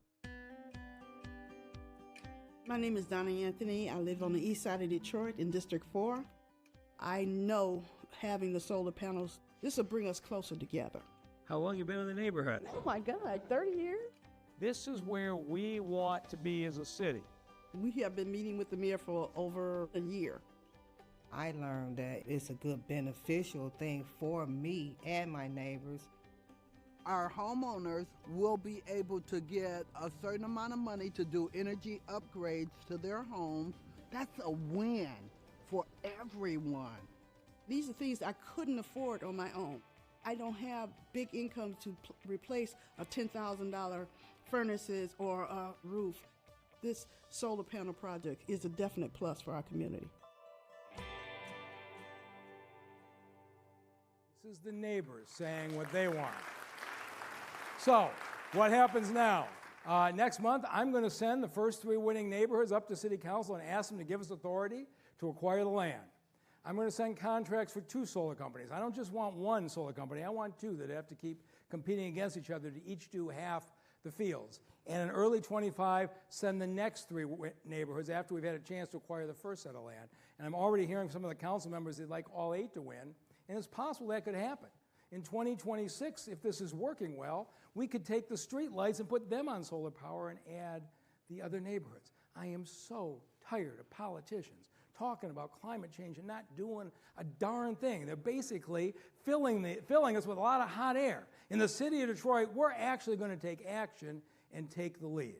My name is Donna Anthony. I live on the east side of Detroit in District 4. I know having the solar panels, this will bring us closer together. How long you been in the neighborhood? Oh my God, 30 years? This is where we want to be as a city. We have been meeting with the mayor for over a year. I learned that it's a good beneficial thing for me and my neighbors. Our homeowners will be able to get a certain amount of money to do energy upgrades to their homes. That's a win for everyone. These are things I couldn't afford on my own. I don't have big income to replace a $10,000 furnaces or a roof. This solar panel project is a definite plus for our community. This is the neighbors saying what they want. So, what happens now? Next month, I'm going to send the first 3 winning neighborhoods up to City Council and ask them to give us authority to acquire the land. I'm going to send contracts for 2 solar companies. I don't just want 1 solar company. I want 2 that have to keep competing against each other to each do half the fields. And in early 25, send the next 3 neighborhoods after we've had a chance to acquire the first set of land. And I'm already hearing from some of the council members they'd like all 8 to win. And it's possible that could happen. In 2026, if this is working well, we could take the street lights and put them on solar power and add the other neighborhoods. I am so tired of politicians talking about climate change and not doing a darn thing. They're basically filling us with a lot of hot air. In the city of Detroit, we're actually going to take action and take the lead.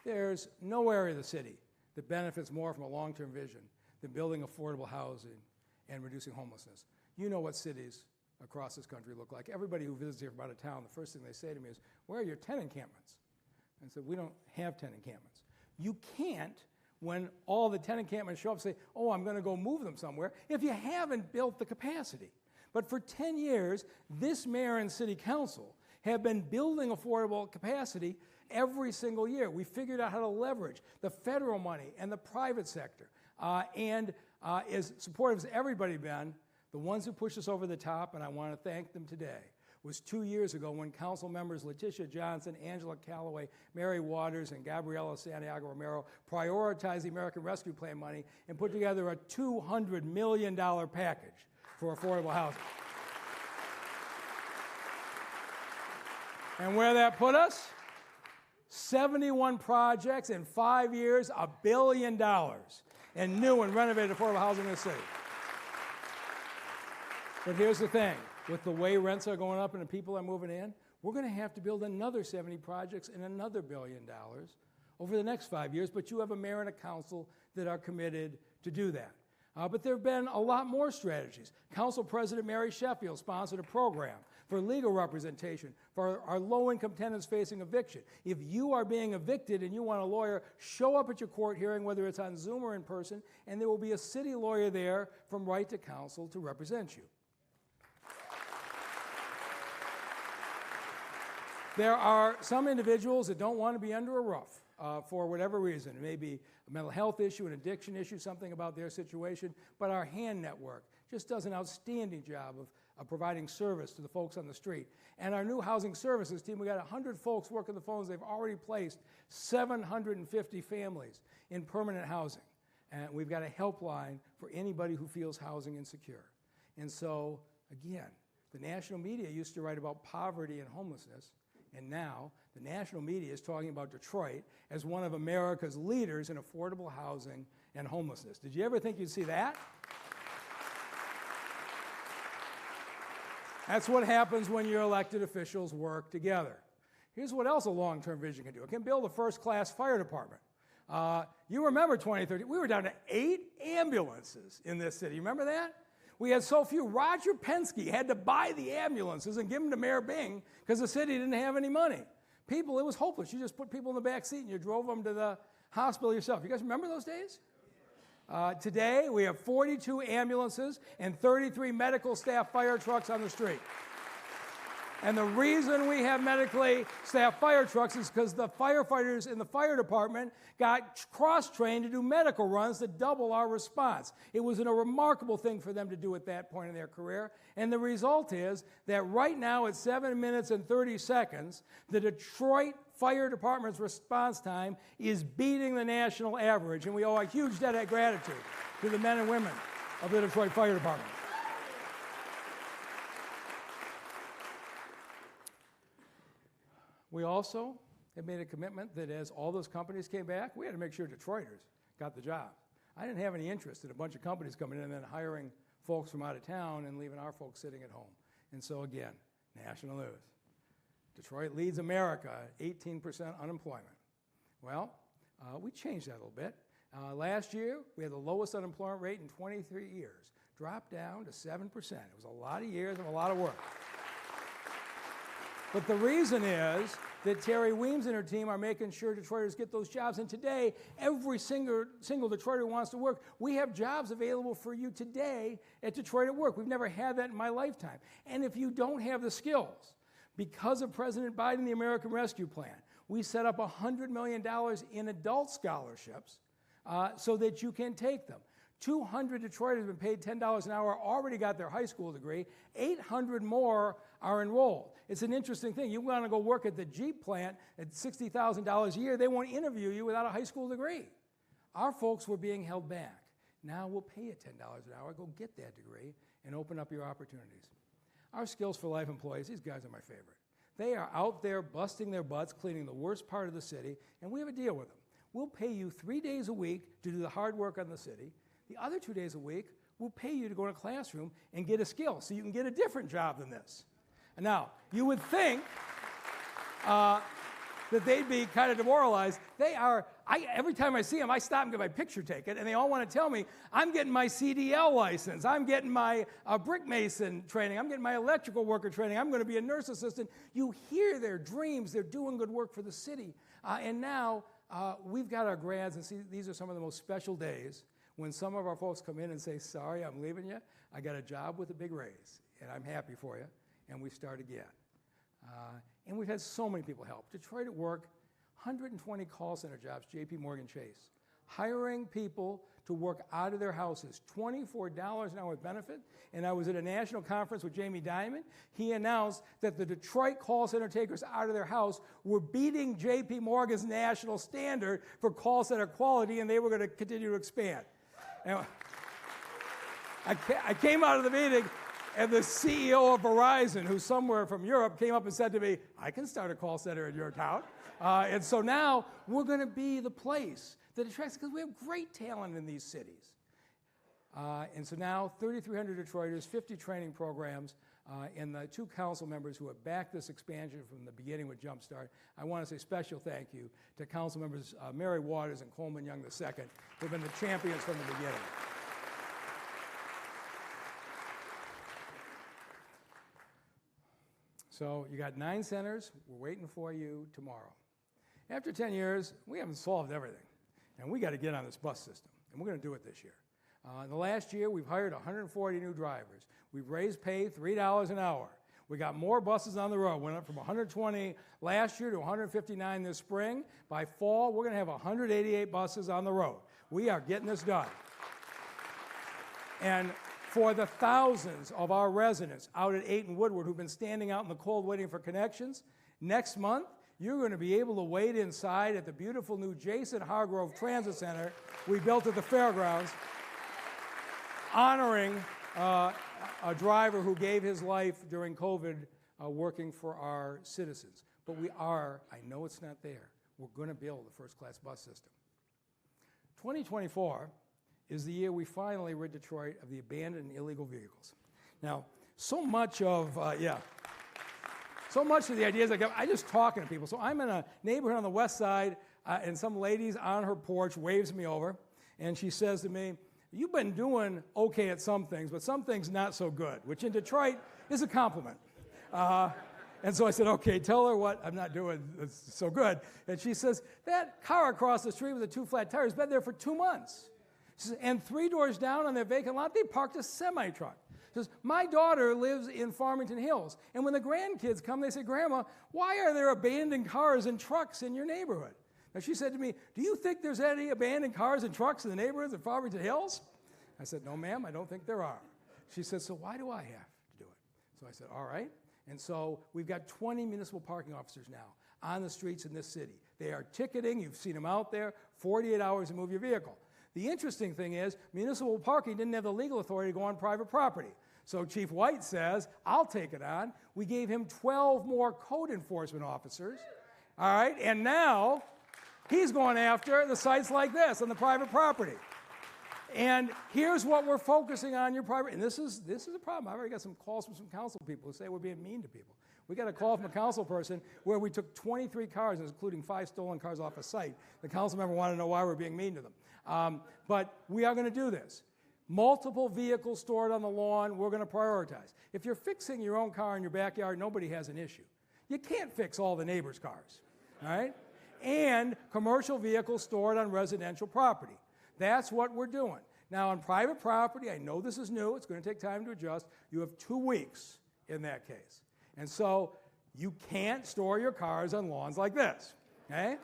There's no area of the city that benefits more from a long-term vision than building affordable housing and reducing homelessness. You know what cities across this country look like. Everybody who visits here from out of town, the first thing they say to me is, where are your tent encampments? I said, we don't have tent encampments. You can't, when all the tent encampments show up, say, oh, I'm going to go move them somewhere, if you haven't built the capacity. But for 10 years, this mayor and city council have been building affordable capacity every single year. We figured out how to leverage the federal money and the private sector. And as supportive as everybody been, the ones who pushed us over the top, and I want to thank them today, was 2 years ago when council members Letitia Johnson, Angela Callaway, Mary Waters, and Gabriela Santiago Romero prioritized the American Rescue Plan money and put together a $200 million package for affordable housing. And where that put us? 71 projects in 5 years, $1 billion in new and renovated affordable housing in the city. But here's the thing, with the way rents are going up and the people are moving in, we're going to have to build another 70 projects and another $1 billion over the next 5 years, but you have a mayor and a council that are committed to do that. But there have been a lot more strategies. Council President Mary Sheffield sponsored a program for legal representation for our low-income tenants facing eviction. If you are being evicted and you want a lawyer, show up at your court hearing, whether it's on Zoom or in person, and there will be a city lawyer there from right to counsel to represent you. There are some individuals that don't want to be under a roof for whatever reason. It may be a mental health issue, an addiction issue, something about their situation, but our HAND network just does an outstanding job of providing service to the folks on the street. And our new housing services team, we got 100 folks working the phones. They've already placed 750 families in permanent housing. And we've got a helpline for anybody who feels housing insecure. And so, again, the national media used to write about poverty and homelessness. And now the national media is talking about Detroit as one of America's leaders in affordable housing and homelessness. Did you ever think you'd see that? That's what happens when your elected officials work together. Here's what else a long-term vision can do. It can build a first-class fire department. You remember 2013, we were down to 8 ambulances in this city. You remember that? We had so few. Roger Penske had to buy the ambulances and give them to Mayor Bing because the city didn't have any money. People, it was hopeless. You just put people in the back seat and you drove them to the hospital yourself. You guys remember those days? Today, we have 42 ambulances and 33 medical staff fire trucks on the street. And the reason we have medically staffed fire trucks is because the firefighters in the fire department got cross-trained to do medical runs to double our response. It was a remarkable thing for them to do at that point in their career. And the result is that right now at 7 minutes and 30 seconds, the Detroit Fire Department's response time is beating the national average. And we owe a huge debt of gratitude to the men and women of the Detroit Fire Department. We also have made a commitment that as all those companies came back, we had to make sure Detroiters got the job. I didn't have any interest in a bunch of companies coming in and then hiring folks from out of town and leaving our folks sitting at home. And so again, national news. Detroit leads America at 18% unemployment. Well, we changed that a little bit. Last year, we had the lowest unemployment rate in 23 years, dropped down to 7%. It was a lot of years and a lot of work. But the reason is that Terry Weems and her team are making sure Detroiters get those jobs. And today, every single Detroiter who wants to work, we have jobs available for you today at Detroit at Work. We've never had that in my lifetime. And if you don't have the skills, because of President Biden and the American Rescue Plan, we set up $100 million in adult scholarships so that you can take them. 200 Detroiters have been paid $10 an hour, already got their high school degree. 800 more are enrolled. It's an interesting thing. You want to go work at the Jeep plant at $60,000 a year, they won't interview you without a high school degree. Our folks were being held back. Now we'll pay you $10 an hour, go get that degree, and open up your opportunities. Our Skills for Life employees, these guys are my favorite. They are out there busting their butts, cleaning the worst part of the city, and we have a deal with them. We'll pay you 3 days a week to do the hard work on the city. The other 2 days a week, we'll pay you to go in a classroom and get a skill so you can get a different job than this. And now, you would think that they'd be kind of demoralized. They are. Every time I see them, I stop and get my picture taken, and they all want to tell me, I'm getting my CDL license, I'm getting my brick mason training, I'm getting my electrical worker training, I'm going to be a nurse assistant. You hear their dreams. They're doing good work for the city. And now, we've got our grads, and see, these are some of the most special days when some of our folks come in and say, sorry, I'm leaving you. I got a job with a big raise, and I'm happy for you. And we start again. And we've had so many people help. Detroit at Work, 120 call center jobs, JP Morgan Chase. Hiring people to work out of their houses, $24 an hour with benefit. And I was at a national conference with Jamie Dimon. He announced that the Detroit call center takers out of their house were beating JP Morgan's national standard for call center quality, and they were going to continue to expand. Now, I came out of the meeting, and the CEO of Verizon, who's somewhere from Europe, came up and said to me, I can start a call center in your town. And so now we're going to be the place that attracts, because we have great talent in these cities. And so now 3,300 Detroiters, 50 training programs, and the 2 council members who have backed this expansion from the beginning with Jumpstart. I want to say special thank you to council members Mary Waters and Coleman Young II, who have been the champions from the beginning. So you got 9 centers. We're waiting for you tomorrow. After 10 years, we haven't solved everything, and we got to get on this bus system, and we're going to do it this year. In the last year, we've hired 140 new drivers. We've raised pay $3 an hour. We got more buses on the road. Went up from 120 last year to 159 this spring. By fall, we're going to have 188 buses on the road. We are getting this done. And for the thousands of our residents out at 8 and Woodward who've been standing out in the cold waiting for connections, next month, you're going to be able to wait inside at the beautiful new Jason Hargrove Transit Center we built at the fairgrounds, honoring a driver who gave his life during COVID working for our citizens. But we are, I know it's not there, we're going to build a first-class bus system. 2024 is the year we finally rid Detroit of the abandoned and illegal vehicles. Now, so much of the ideas I just talking to people. So I'm in a neighborhood on the west side, and some lady's on her porch waves me over, and she says to me, you've been doing okay at some things, but some things not so good, which in Detroit is a compliment. And so I said, okay, tell her what I'm not doing so good. And she says, that car across the street with the 2 flat tires has been there for 2 months. She says, and 3 doors down on their vacant lot, they parked a semi-truck. She says, my daughter lives in Farmington Hills, and when the grandkids come, they say, Grandma, why are there abandoned cars and trucks in your neighborhood? Now, she said to me, do you think there's any abandoned cars and trucks in the neighborhoods of Farmington Hills? I said, no, ma'am, I don't think there are. She said, so why do I have to do it? So I said, all right. And so we've got 20 municipal parking officers now on the streets in this city. They are ticketing. You've seen them out there, 48 hours to move your vehicle. The interesting thing is municipal parking didn't have the legal authority to go on private property. So Chief White says, I'll take it on. We gave him 12 more code enforcement officers. All right, and now he's going after the sites like this on the private property. And here's what we're focusing on your private, and this is a problem. I've already got some calls from some council people who say we're being mean to people. We got a call from a council person where we took 23 cars, including 5 stolen cars off a site. The council member wanted to know why we're being mean to them. But we are going to do this. Multiple vehicles stored on the lawn, we're going to prioritize. If you're fixing your own car in your backyard, nobody has an issue. You can't fix all the neighbors' cars, all right? And commercial vehicles stored on residential property. That's what we're doing. Now, on private property, I know this is new. It's going to take time to adjust. You have 2 weeks in that case. And so you can't store your cars on lawns like this, okay?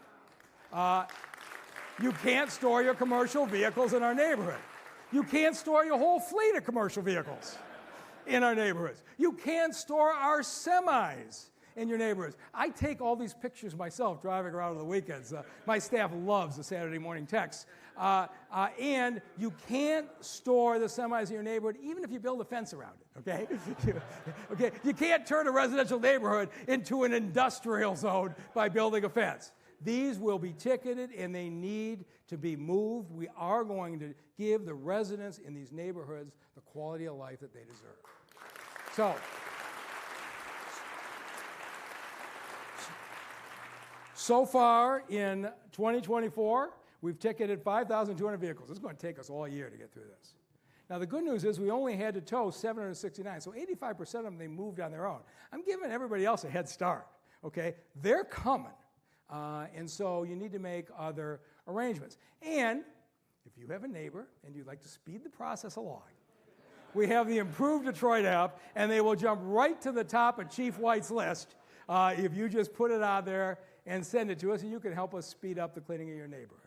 You can't store your commercial vehicles in our neighborhood. You can't store your whole fleet of commercial vehicles in our neighborhoods. You can't store our semis in your neighborhoods. I take all these pictures myself driving around on the weekends. My staff loves the Saturday morning texts. And you can't store the semis in your neighborhood even if you build a fence around it, okay? Okay, you can't turn a residential neighborhood into an industrial zone by building a fence. These will be ticketed and they need to be moved. We are going to give the residents in these neighborhoods the quality of life that they deserve. So far in 2024, we've ticketed 5,200 vehicles. It's going to take us all year to get through this. Now, the good news is we only had to tow 769, so 85% of them, they moved on their own. I'm giving everybody else a head start, okay? They're coming, and so you need to make other arrangements. And if you have a neighbor and you'd like to speed the process along, we have the Improved Detroit app, and they will jump right to the top of Chief White's list if you just put it on there and send it to us, and you can help us speed up the cleaning of your neighborhood.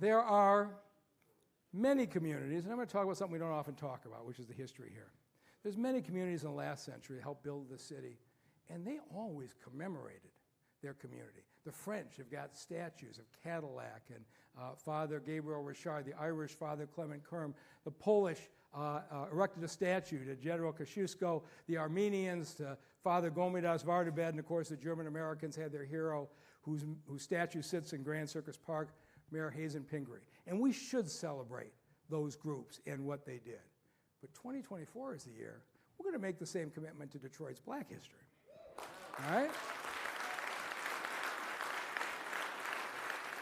There are many communities, and I'm going to talk about something we don't often talk about, which is the history here. There's many communities in the last century that helped build this city, and they always commemorated their community. The French have got statues of Cadillac and Father Gabriel Richard, the Irish Father Clement Kerm, the Polish erected a statue to General Kosciuszko, the Armenians to Father Gomidas Vardabed, and of course the German Americans had their hero whose statue sits in Grand Circus Park, Mayor Hazen Pingree. And we should celebrate those groups and what they did. But 2024 is the year we're going to make the same commitment to Detroit's Black history. All right?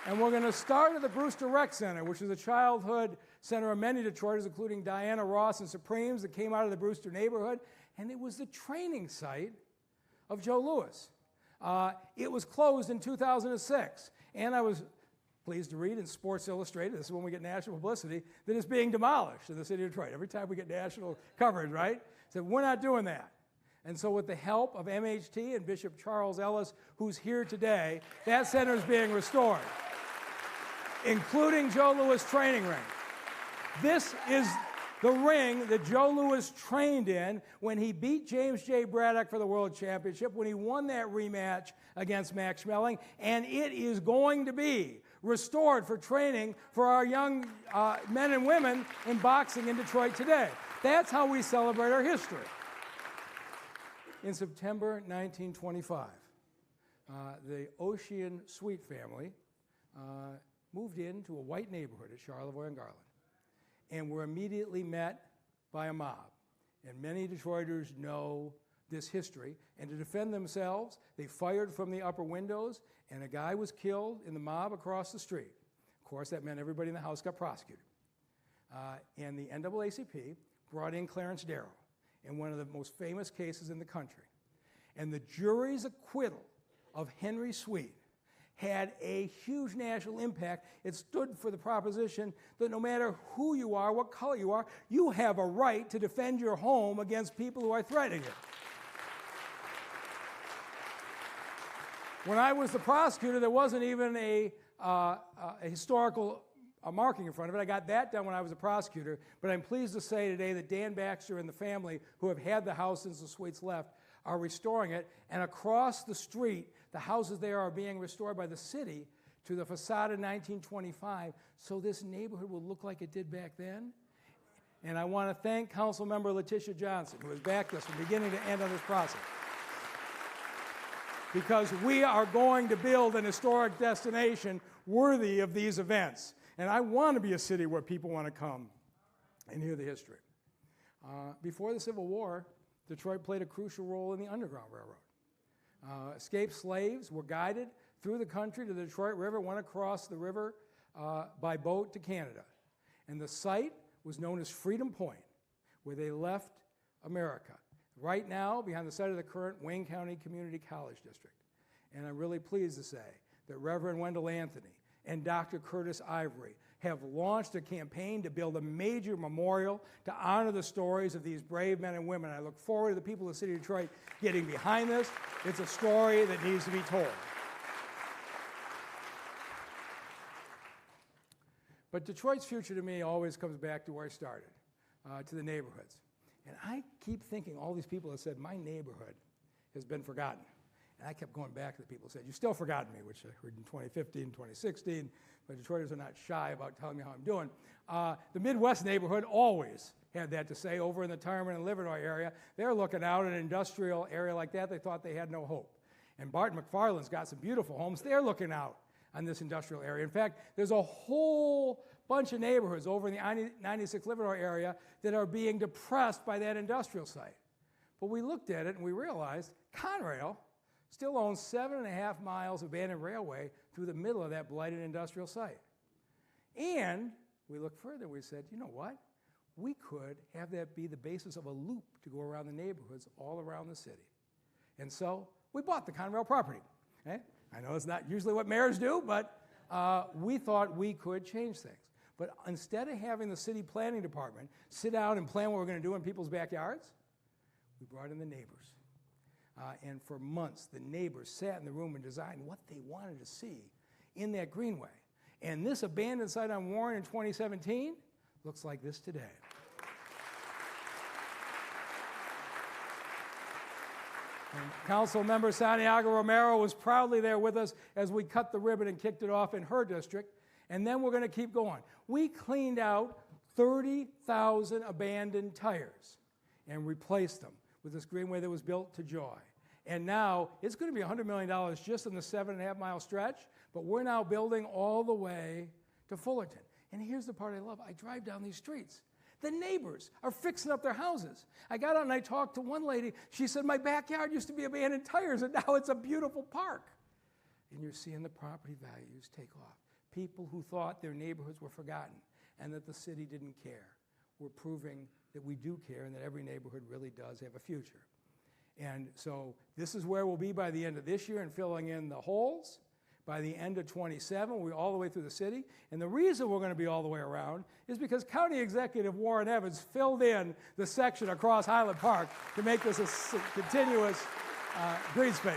And we're going to start at the Brewster Rec Center, which is a childhood center of many Detroiters, including Diana Ross and Supremes, that came out of the Brewster neighborhood. And it was the training site of Joe Louis. It was closed in 2006. And I was pleased to read in Sports Illustrated, this is when we get national publicity, that it's being demolished in the city of Detroit. Every time we get national coverage, right? So we're not doing that. And so with the help of MHT and Bishop Charles Ellis, who's here today, that center is being restored, including Joe Louis training ring. This is the ring that Joe Louis trained in when he beat James J. Braddock for the World Championship, when he won that rematch against Max Schmeling, and it is going to be restored for training for our young men and women in boxing in Detroit today. That's how we celebrate our history. In September 1925, the Ocean Sweet family moved into a white neighborhood at Charlevoix and Garland, and were immediately met by a mob. And many Detroiters know this history. And to defend themselves, they fired from the upper windows, and a guy was killed in the mob across the street. Of course, that meant everybody in the house got prosecuted. And the NAACP brought in Clarence Darrow in one of the most famous cases in the country. And the jury's acquittal of Henry Sweet had a huge national impact. It stood for the proposition that no matter who you are, what color you are, you have a right to defend your home against people who are threatening it. When I was the prosecutor, there wasn't even a historical marking in front of it. I got that done when I was a prosecutor, but I'm pleased to say today that Dan Baxter and the family, who have had the house since the Sweets left, are restoring it, and across the street, the houses there are being restored by the city to the facade of 1925, so this neighborhood will look like it did back then. And I want to thank Councilmember Letitia Johnson, who has backed us from beginning to end on this process, because we are going to build an historic destination worthy of these events. And I want to be a city where people want to come and hear the history. Before the Civil War, Detroit played a crucial role in the Underground Railroad. Escaped slaves were guided through the country to the Detroit River, went across the river by boat to Canada. And the site was known as Freedom Point, where they left America. Right now, behind the site of the current Wayne County Community College District. And I'm really pleased to say that Reverend Wendell Anthony and Dr. Curtis Ivory have launched a campaign to build a major memorial to honor the stories of these brave men and women. I look forward to the people of the city of Detroit getting behind this. It's a story that needs to be told. But Detroit's future to me always comes back to where I started, to the neighborhoods. And I keep thinking all these people have said, my neighborhood has been forgotten. And I kept going back to the people who said, you've still forgotten me, which I heard in 2015, 2016, but Detroiters are not shy about telling me how I'm doing. The Midwest neighborhood always had that to say. Over in the Tarman and Livernois area, they're looking out at an industrial area like that. They thought they had no hope. And Barton McFarland's got some beautiful homes. They're looking out on this industrial area. In fact, there's a whole bunch of neighborhoods over in the 96 Livernois area that are being depressed by that industrial site. But we looked at it and we realized Conrail still owns 7.5 miles of abandoned railway through the middle of that blighted industrial site. And we looked further, we said, you know what? We could have that be the basis of a loop to go around the neighborhoods all around the city. And so we bought the Conrail property. Okay? I know it's not usually what mayors do, but we thought we could change things. But instead of having the city planning department sit down and plan what we're going to do in people's backyards, we brought in the neighbors. And for months, the neighbors sat in the room and designed what they wanted to see in that greenway. And this abandoned site on Warren in 2017 looks like this today. And Council Member Santiago Romero was proudly there with us as we cut the ribbon and kicked it off in her district. And then we're going to keep going. We cleaned out 30,000 abandoned tires and replaced them with this greenway that was built to joy. And now it's going to be $100 million just in the 7.5 mile stretch, but we're now building all the way to Fullerton. And here's the part I love. I drive down these streets. The neighbors are fixing up their houses. I got out and I talked to one lady. She said, my backyard used to be abandoned tires, and now it's a beautiful park. And you're seeing the property values take off. People who thought their neighborhoods were forgotten and that the city didn't care. We're proving that we do care and that every neighborhood really does have a future. And so this is where we'll be by the end of this year and filling in the holes. By the end of 27, we're all the way through the city. And the reason we're going to be all the way around is because County Executive Warren Evans filled in the section across Highland Park to make this a continuous green space.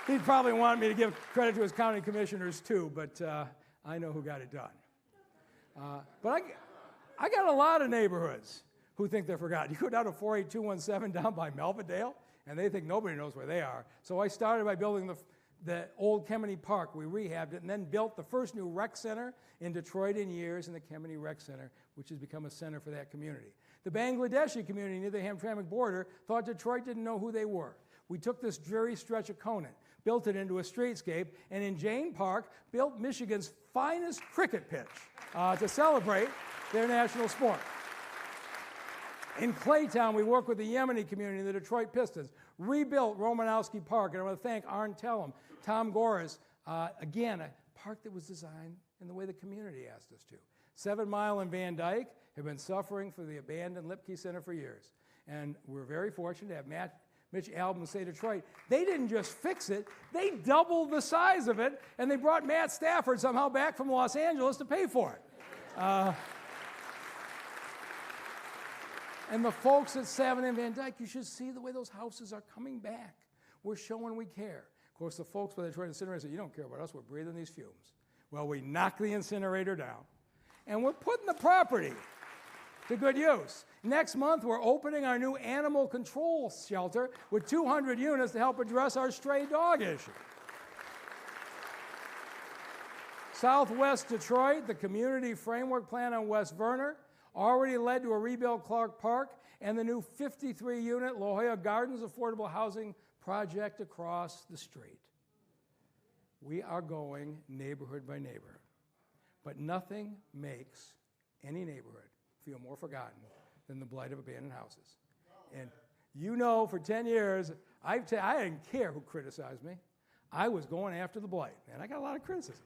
He'd probably want me to give credit to his county commissioners too, but I know who got it done. But I got a lot of neighborhoods who think they're forgotten. You go down to 48217 down by Melvindale, and they think nobody knows where they are. So I started by building the old Kemeny Park. We rehabbed it and then built the first new rec center in Detroit in years in the Kemeny Rec Center, which has become a center for that community. The Bangladeshi community near the Hamtramck border thought Detroit didn't know who they were. We took this dreary stretch of Conant, built it into a streetscape, and in Jane Park, built Michigan's finest cricket pitch to celebrate their national sport. In Claytown, we worked with the Yemeni community, the Detroit Pistons, rebuilt Romanowski Park, and I want to thank Arn Tellem, Tom Goris, again, a park that was designed in the way the community asked us to. 7 Mile and Van Dyke have been suffering for the abandoned Lipke Center for years, and we're very fortunate to have Mitch Albom Say Detroit, they didn't just fix it, they doubled the size of it, and they brought Matt Stafford somehow back from Los Angeles to pay for it. And the folks at Savin and Van Dyke, you should see the way those houses are coming back. We're showing we care. Of course, the folks by the Detroit incinerator said, you don't care about us, we're breathing these fumes. Well, we knocked the incinerator down, and we're putting the property to good use. Next month, we're opening our new animal control shelter with 200 units to help address our stray dog issue. Southwest Detroit, the community framework plan on West Verner, already led to a rebuilt Clark Park and the new 53-unit La Jolla Gardens affordable housing project across the street. We are going neighborhood by neighborhood. But nothing makes any neighborhood feel more forgotten than the blight of abandoned houses. And you know, for 10 years, I didn't care who criticized me. I was going after the blight, and I got a lot of criticism.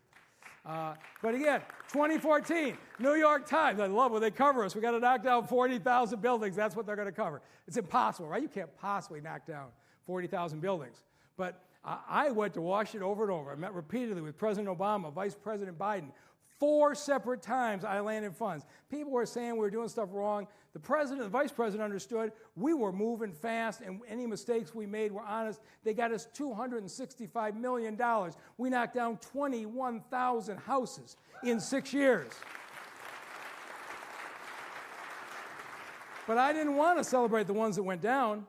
But again, 2014, New York Times, I love when they cover us. We got to knock down 40,000 buildings. That's what they're going to cover. It's impossible, right? You can't possibly knock down 40,000 buildings. But I went to Washington over and over. I met repeatedly with President Obama, Vice President Biden. 4 separate times I landed funds. People were saying we were doing stuff wrong. The president, the vice president understood we were moving fast, and any mistakes we made were honest. They got us $265 million. We knocked down 21,000 houses in 6 years. But I didn't want to celebrate the ones that went down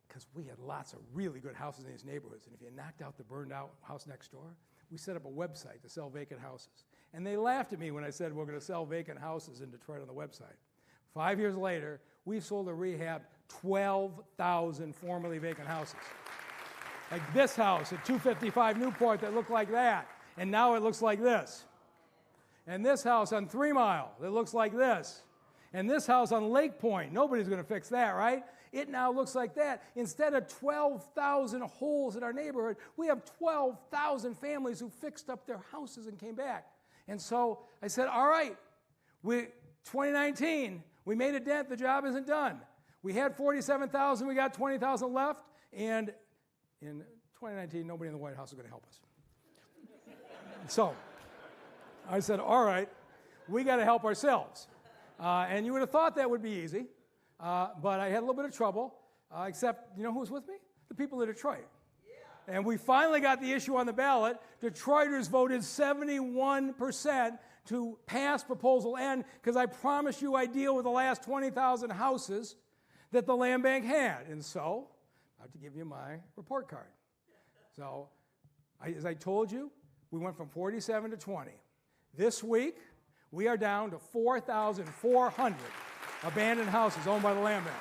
because we had lots of really good houses in these neighborhoods. And if you knocked out the burned out house next door, we set up a website to sell vacant houses. And they laughed at me when I said we're going to sell vacant houses in Detroit on the website. 5 years later, we've sold to rehab 12,000 formerly vacant houses. Like this house at 255 Newport that looked like that, and now it looks like this. And this house on 3 Mile that looks like this. And this house on Lake Point, nobody's going to fix that, right? It now looks like that. Instead of 12,000 holes in our neighborhood, we have 12,000 families who fixed up their houses and came back. And so I said, all right, 2019, we made a dent, the job isn't done. We had 47,000, we got 20,000 left, and in 2019, nobody in the White House is going to help us. So I said, all right, we got to help ourselves. And you would have thought that would be easy. But I had a little bit of trouble, except, you know who was with me? The people of Detroit. Yeah. And we finally got the issue on the ballot. Detroiters voted 71% to pass Proposal N, because I promised you I'd deal with the last 20,000 houses that the land bank had. And so, I have to give you my report card. So, as I told you, we went from 47 to 20. This week, we are down to 4,400 abandoned houses owned by the land bank.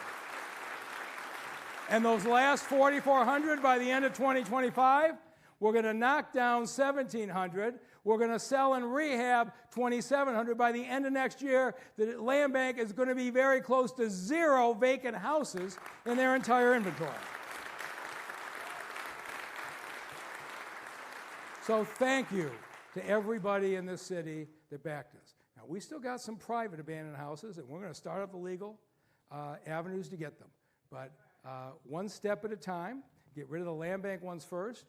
And those last 4,400 by the end of 2025, we're going to knock down 1,700. We're going to sell and rehab 2,700 by the end of next year. The land bank is going to be very close to 0 vacant houses in their entire inventory. So thank you to everybody in this city that backed us. Now, we still got some private abandoned houses, and we're going to start up the legal avenues to get them. But one step at a time, get rid of the land bank ones first,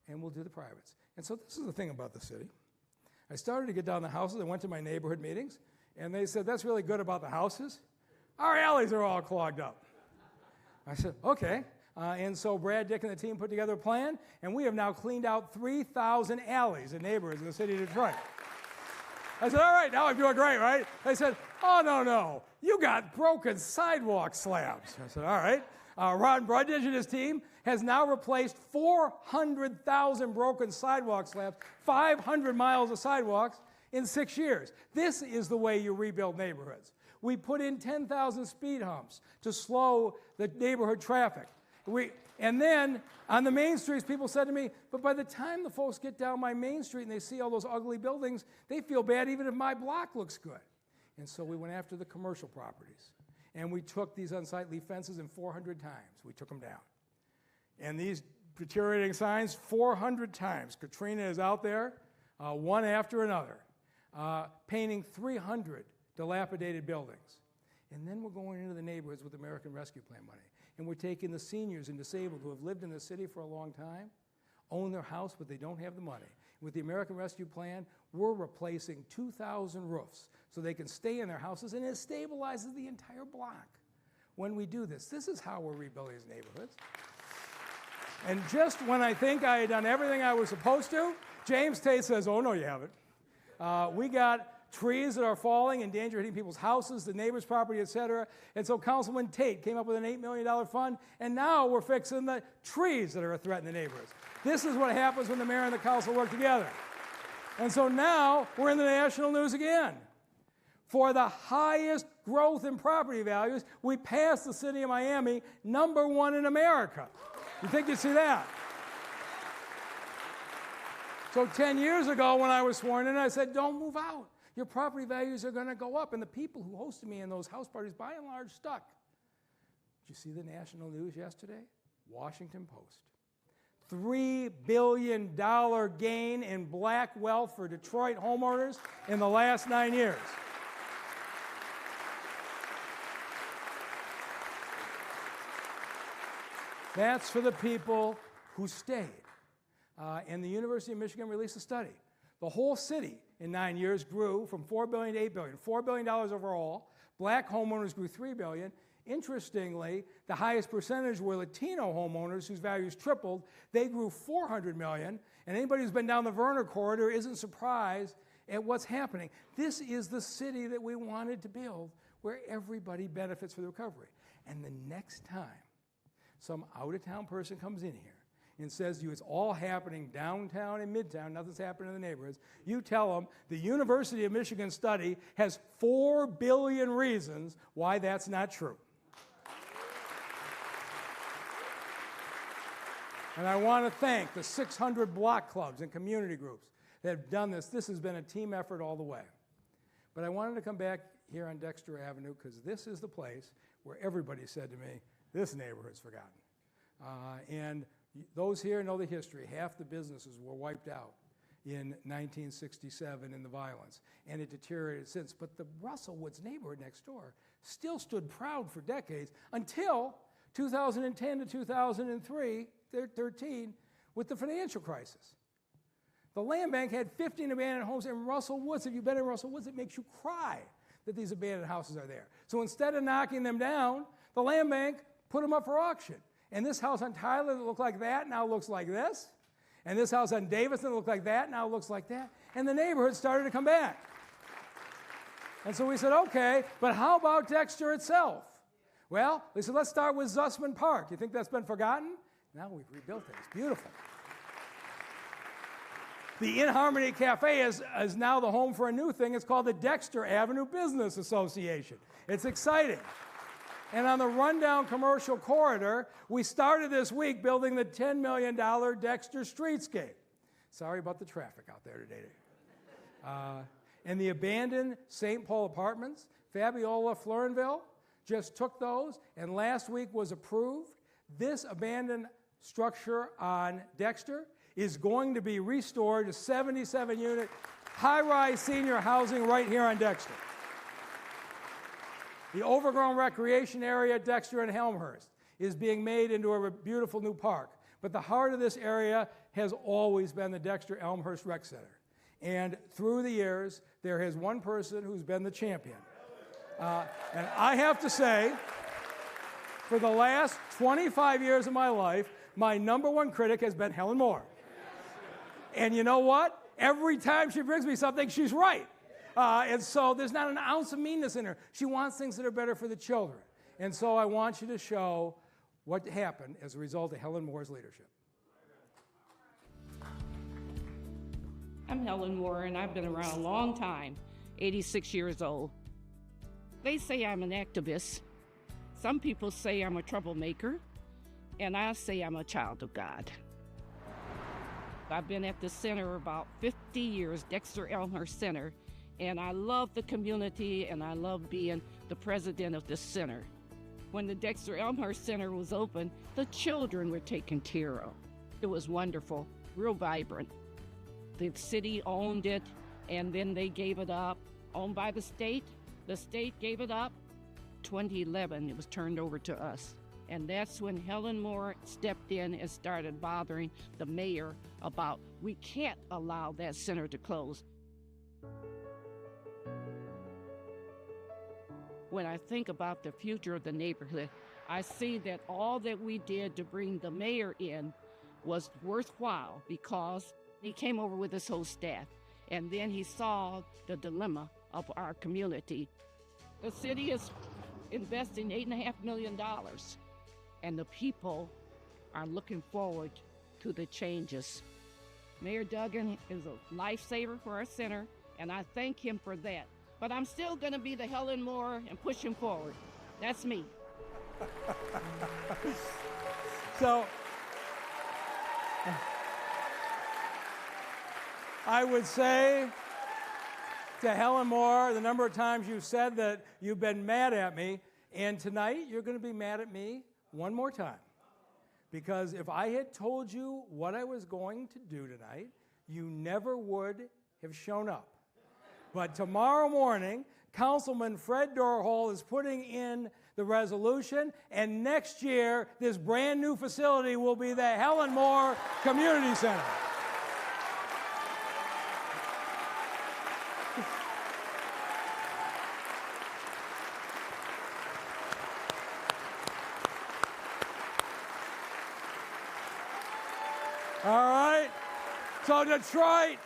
and we'll do the privates. And so this is the thing about the city. I started to get down the houses. I went to my neighborhood meetings, and they said, that's really good about the houses. Our alleys are all clogged up. I said, okay. And so Brad, Dick, and the team put together a plan, and we have now cleaned out 3,000 alleys in neighborhoods in the city of Detroit. I said, all right, now I'm doing great, right? They said, oh, no, you got broken sidewalk slabs. I said, all right. Ron Brundage and his team has now replaced 400,000 broken sidewalk slabs, 500 miles of sidewalks in 6 years. This is the way you rebuild neighborhoods. We put in 10,000 speed humps to slow the neighborhood traffic. And then on the main streets, people said to me, but by the time the folks get down my main street and they see all those ugly buildings, they feel bad even if my block looks good. And so we went after the commercial properties. And we took these unsightly fences, and 400 times we took them down. And these deteriorating signs, 400 times. Katrina is out there, one after another, painting 300 dilapidated buildings. And then we're going into the neighborhoods with American Rescue Plan money. And we're taking the seniors and disabled who have lived in the city for a long time, own their house, but they don't have the money. With the American Rescue Plan, we're replacing 2,000 roofs so they can stay in their houses, and it stabilizes the entire block. When we do this, this is how we're rebuilding these neighborhoods. And just when I think I had done everything I was supposed to, James Tate says, oh, no, you haven't. We got trees that are falling in danger of hitting people's houses, the neighbor's property, et cetera. And so Councilman Tate came up with an $8 million fund, and now we're fixing the trees that are a threat in the neighborhoods. This is what happens when the mayor and the council work together. And so now we're in the national news again. For the highest growth in property values, we passed the city of Miami, #1 in America. You think you'd see that? So 10 years ago when I was sworn in, I said, don't move out. Your property values are going to go up. And the people who hosted me in those house parties, by and large, stuck. Did you see the national news yesterday? Washington Post. $3 billion gain in black wealth for Detroit homeowners in the last 9 years. That's for the people who stayed. And the University of Michigan released a study. The whole city in 9 years grew from $4 billion to $8 billion, $4 billion overall. Black homeowners grew $3 billion. Interestingly, the highest percentage were Latino homeowners whose values tripled. They grew $400 million. And anybody who's been down the Verner corridor isn't surprised at what's happening. This is the city that we wanted to build where everybody benefits from the recovery. And the next time some out-of-town person comes in here and says to you it's all happening downtown and midtown, nothing's happening in the neighborhoods, you tell them the University of Michigan study has 4 billion reasons why that's not true. And I want to thank the 600 block clubs and community groups that have done this. This has been a team effort all the way. But I wanted to come back here on Dexter Avenue because this is the place where everybody said to me, this neighborhood's forgotten. And those here know the history. Half the businesses were wiped out in 1967 in the violence, and it deteriorated since. But the Russell Woods neighborhood next door still stood proud for decades until 2010 to 2013 with the financial crisis. The land bank had 15 abandoned homes in Russell Woods. If you've been in Russell Woods, it makes you cry that these abandoned houses are there. So instead of knocking them down, the land bank put them up for auction. And this house on Tyler that looked like that now looks like this. And this house on Davidson that looked like that now looks like that. And the neighborhood started to come back. And so we said, okay, but how about Dexter itself? Well, they said, let's start with Zussman Park. You think that's been forgotten? Now we've rebuilt it. It's beautiful. The In Harmony Cafe is now the home for a new thing. It's called the Dexter Avenue Business Association. It's exciting. And on the rundown commercial corridor, we started this week building the $10 million Dexter Streetscape. Sorry about the traffic out there today. And the abandoned St. Paul Apartments, Fabiola Florenville, just took those, and last week was approved. This abandoned structure on Dexter is going to be restored to 77-unit high-rise senior housing right here on Dexter. The overgrown recreation area at Dexter and Helmhurst is being made into a beautiful new park. But the heart of this area has always been the Dexter Elmhurst Rec Center. And through the years, there has one person who's been the champion. And I have to say, for the last 25 years of my life, my #1 critic has been Helen Moore. And you know what? Every time she brings me something, she's right. And so there's not an ounce of meanness in her. She wants things that are better for the children. And so I want you to show what happened as a result of Helen Moore's leadership. I'm Helen Moore, and I've been around a long time, 86 years old. They say I'm an activist. Some people say I'm a troublemaker, and I say I'm a child of God. I've been at the center about 50 years, Dexter Elmhurst Center, and I love the community, and I love being the president of this center. When the Dexter Elmhurst Center was open, the children were taken care of. It was wonderful, real vibrant. The city owned it, and then they gave it up, owned by the state. The state gave it up 2011, it was turned over to us. And that's when Helen Moore stepped in and started bothering the mayor about, we can't allow that center to close. When I think about the future of the neighborhood, I see that all that we did to bring the mayor in was worthwhile because he came over with his whole staff. And then he saw the dilemma of our community. The city is investing $8.5 million, and the people are looking forward to the changes. Mayor Duggan is a lifesaver for our center, and I thank him for that. But I'm still going to be the Helen Moore and push him forward. That's me. So, I would say to Helen Moore, the number of times you've said that you've been mad at me, and tonight you're going to be mad at me one more time. Because if I had told you what I was going to do tonight, you never would have shown up. But tomorrow morning, Councilman Fred Dorhol is putting in the resolution, and next year, this brand new facility will be the Helen Moore Community Center. All right. So Detroit,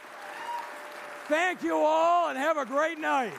thank you all and have a great night.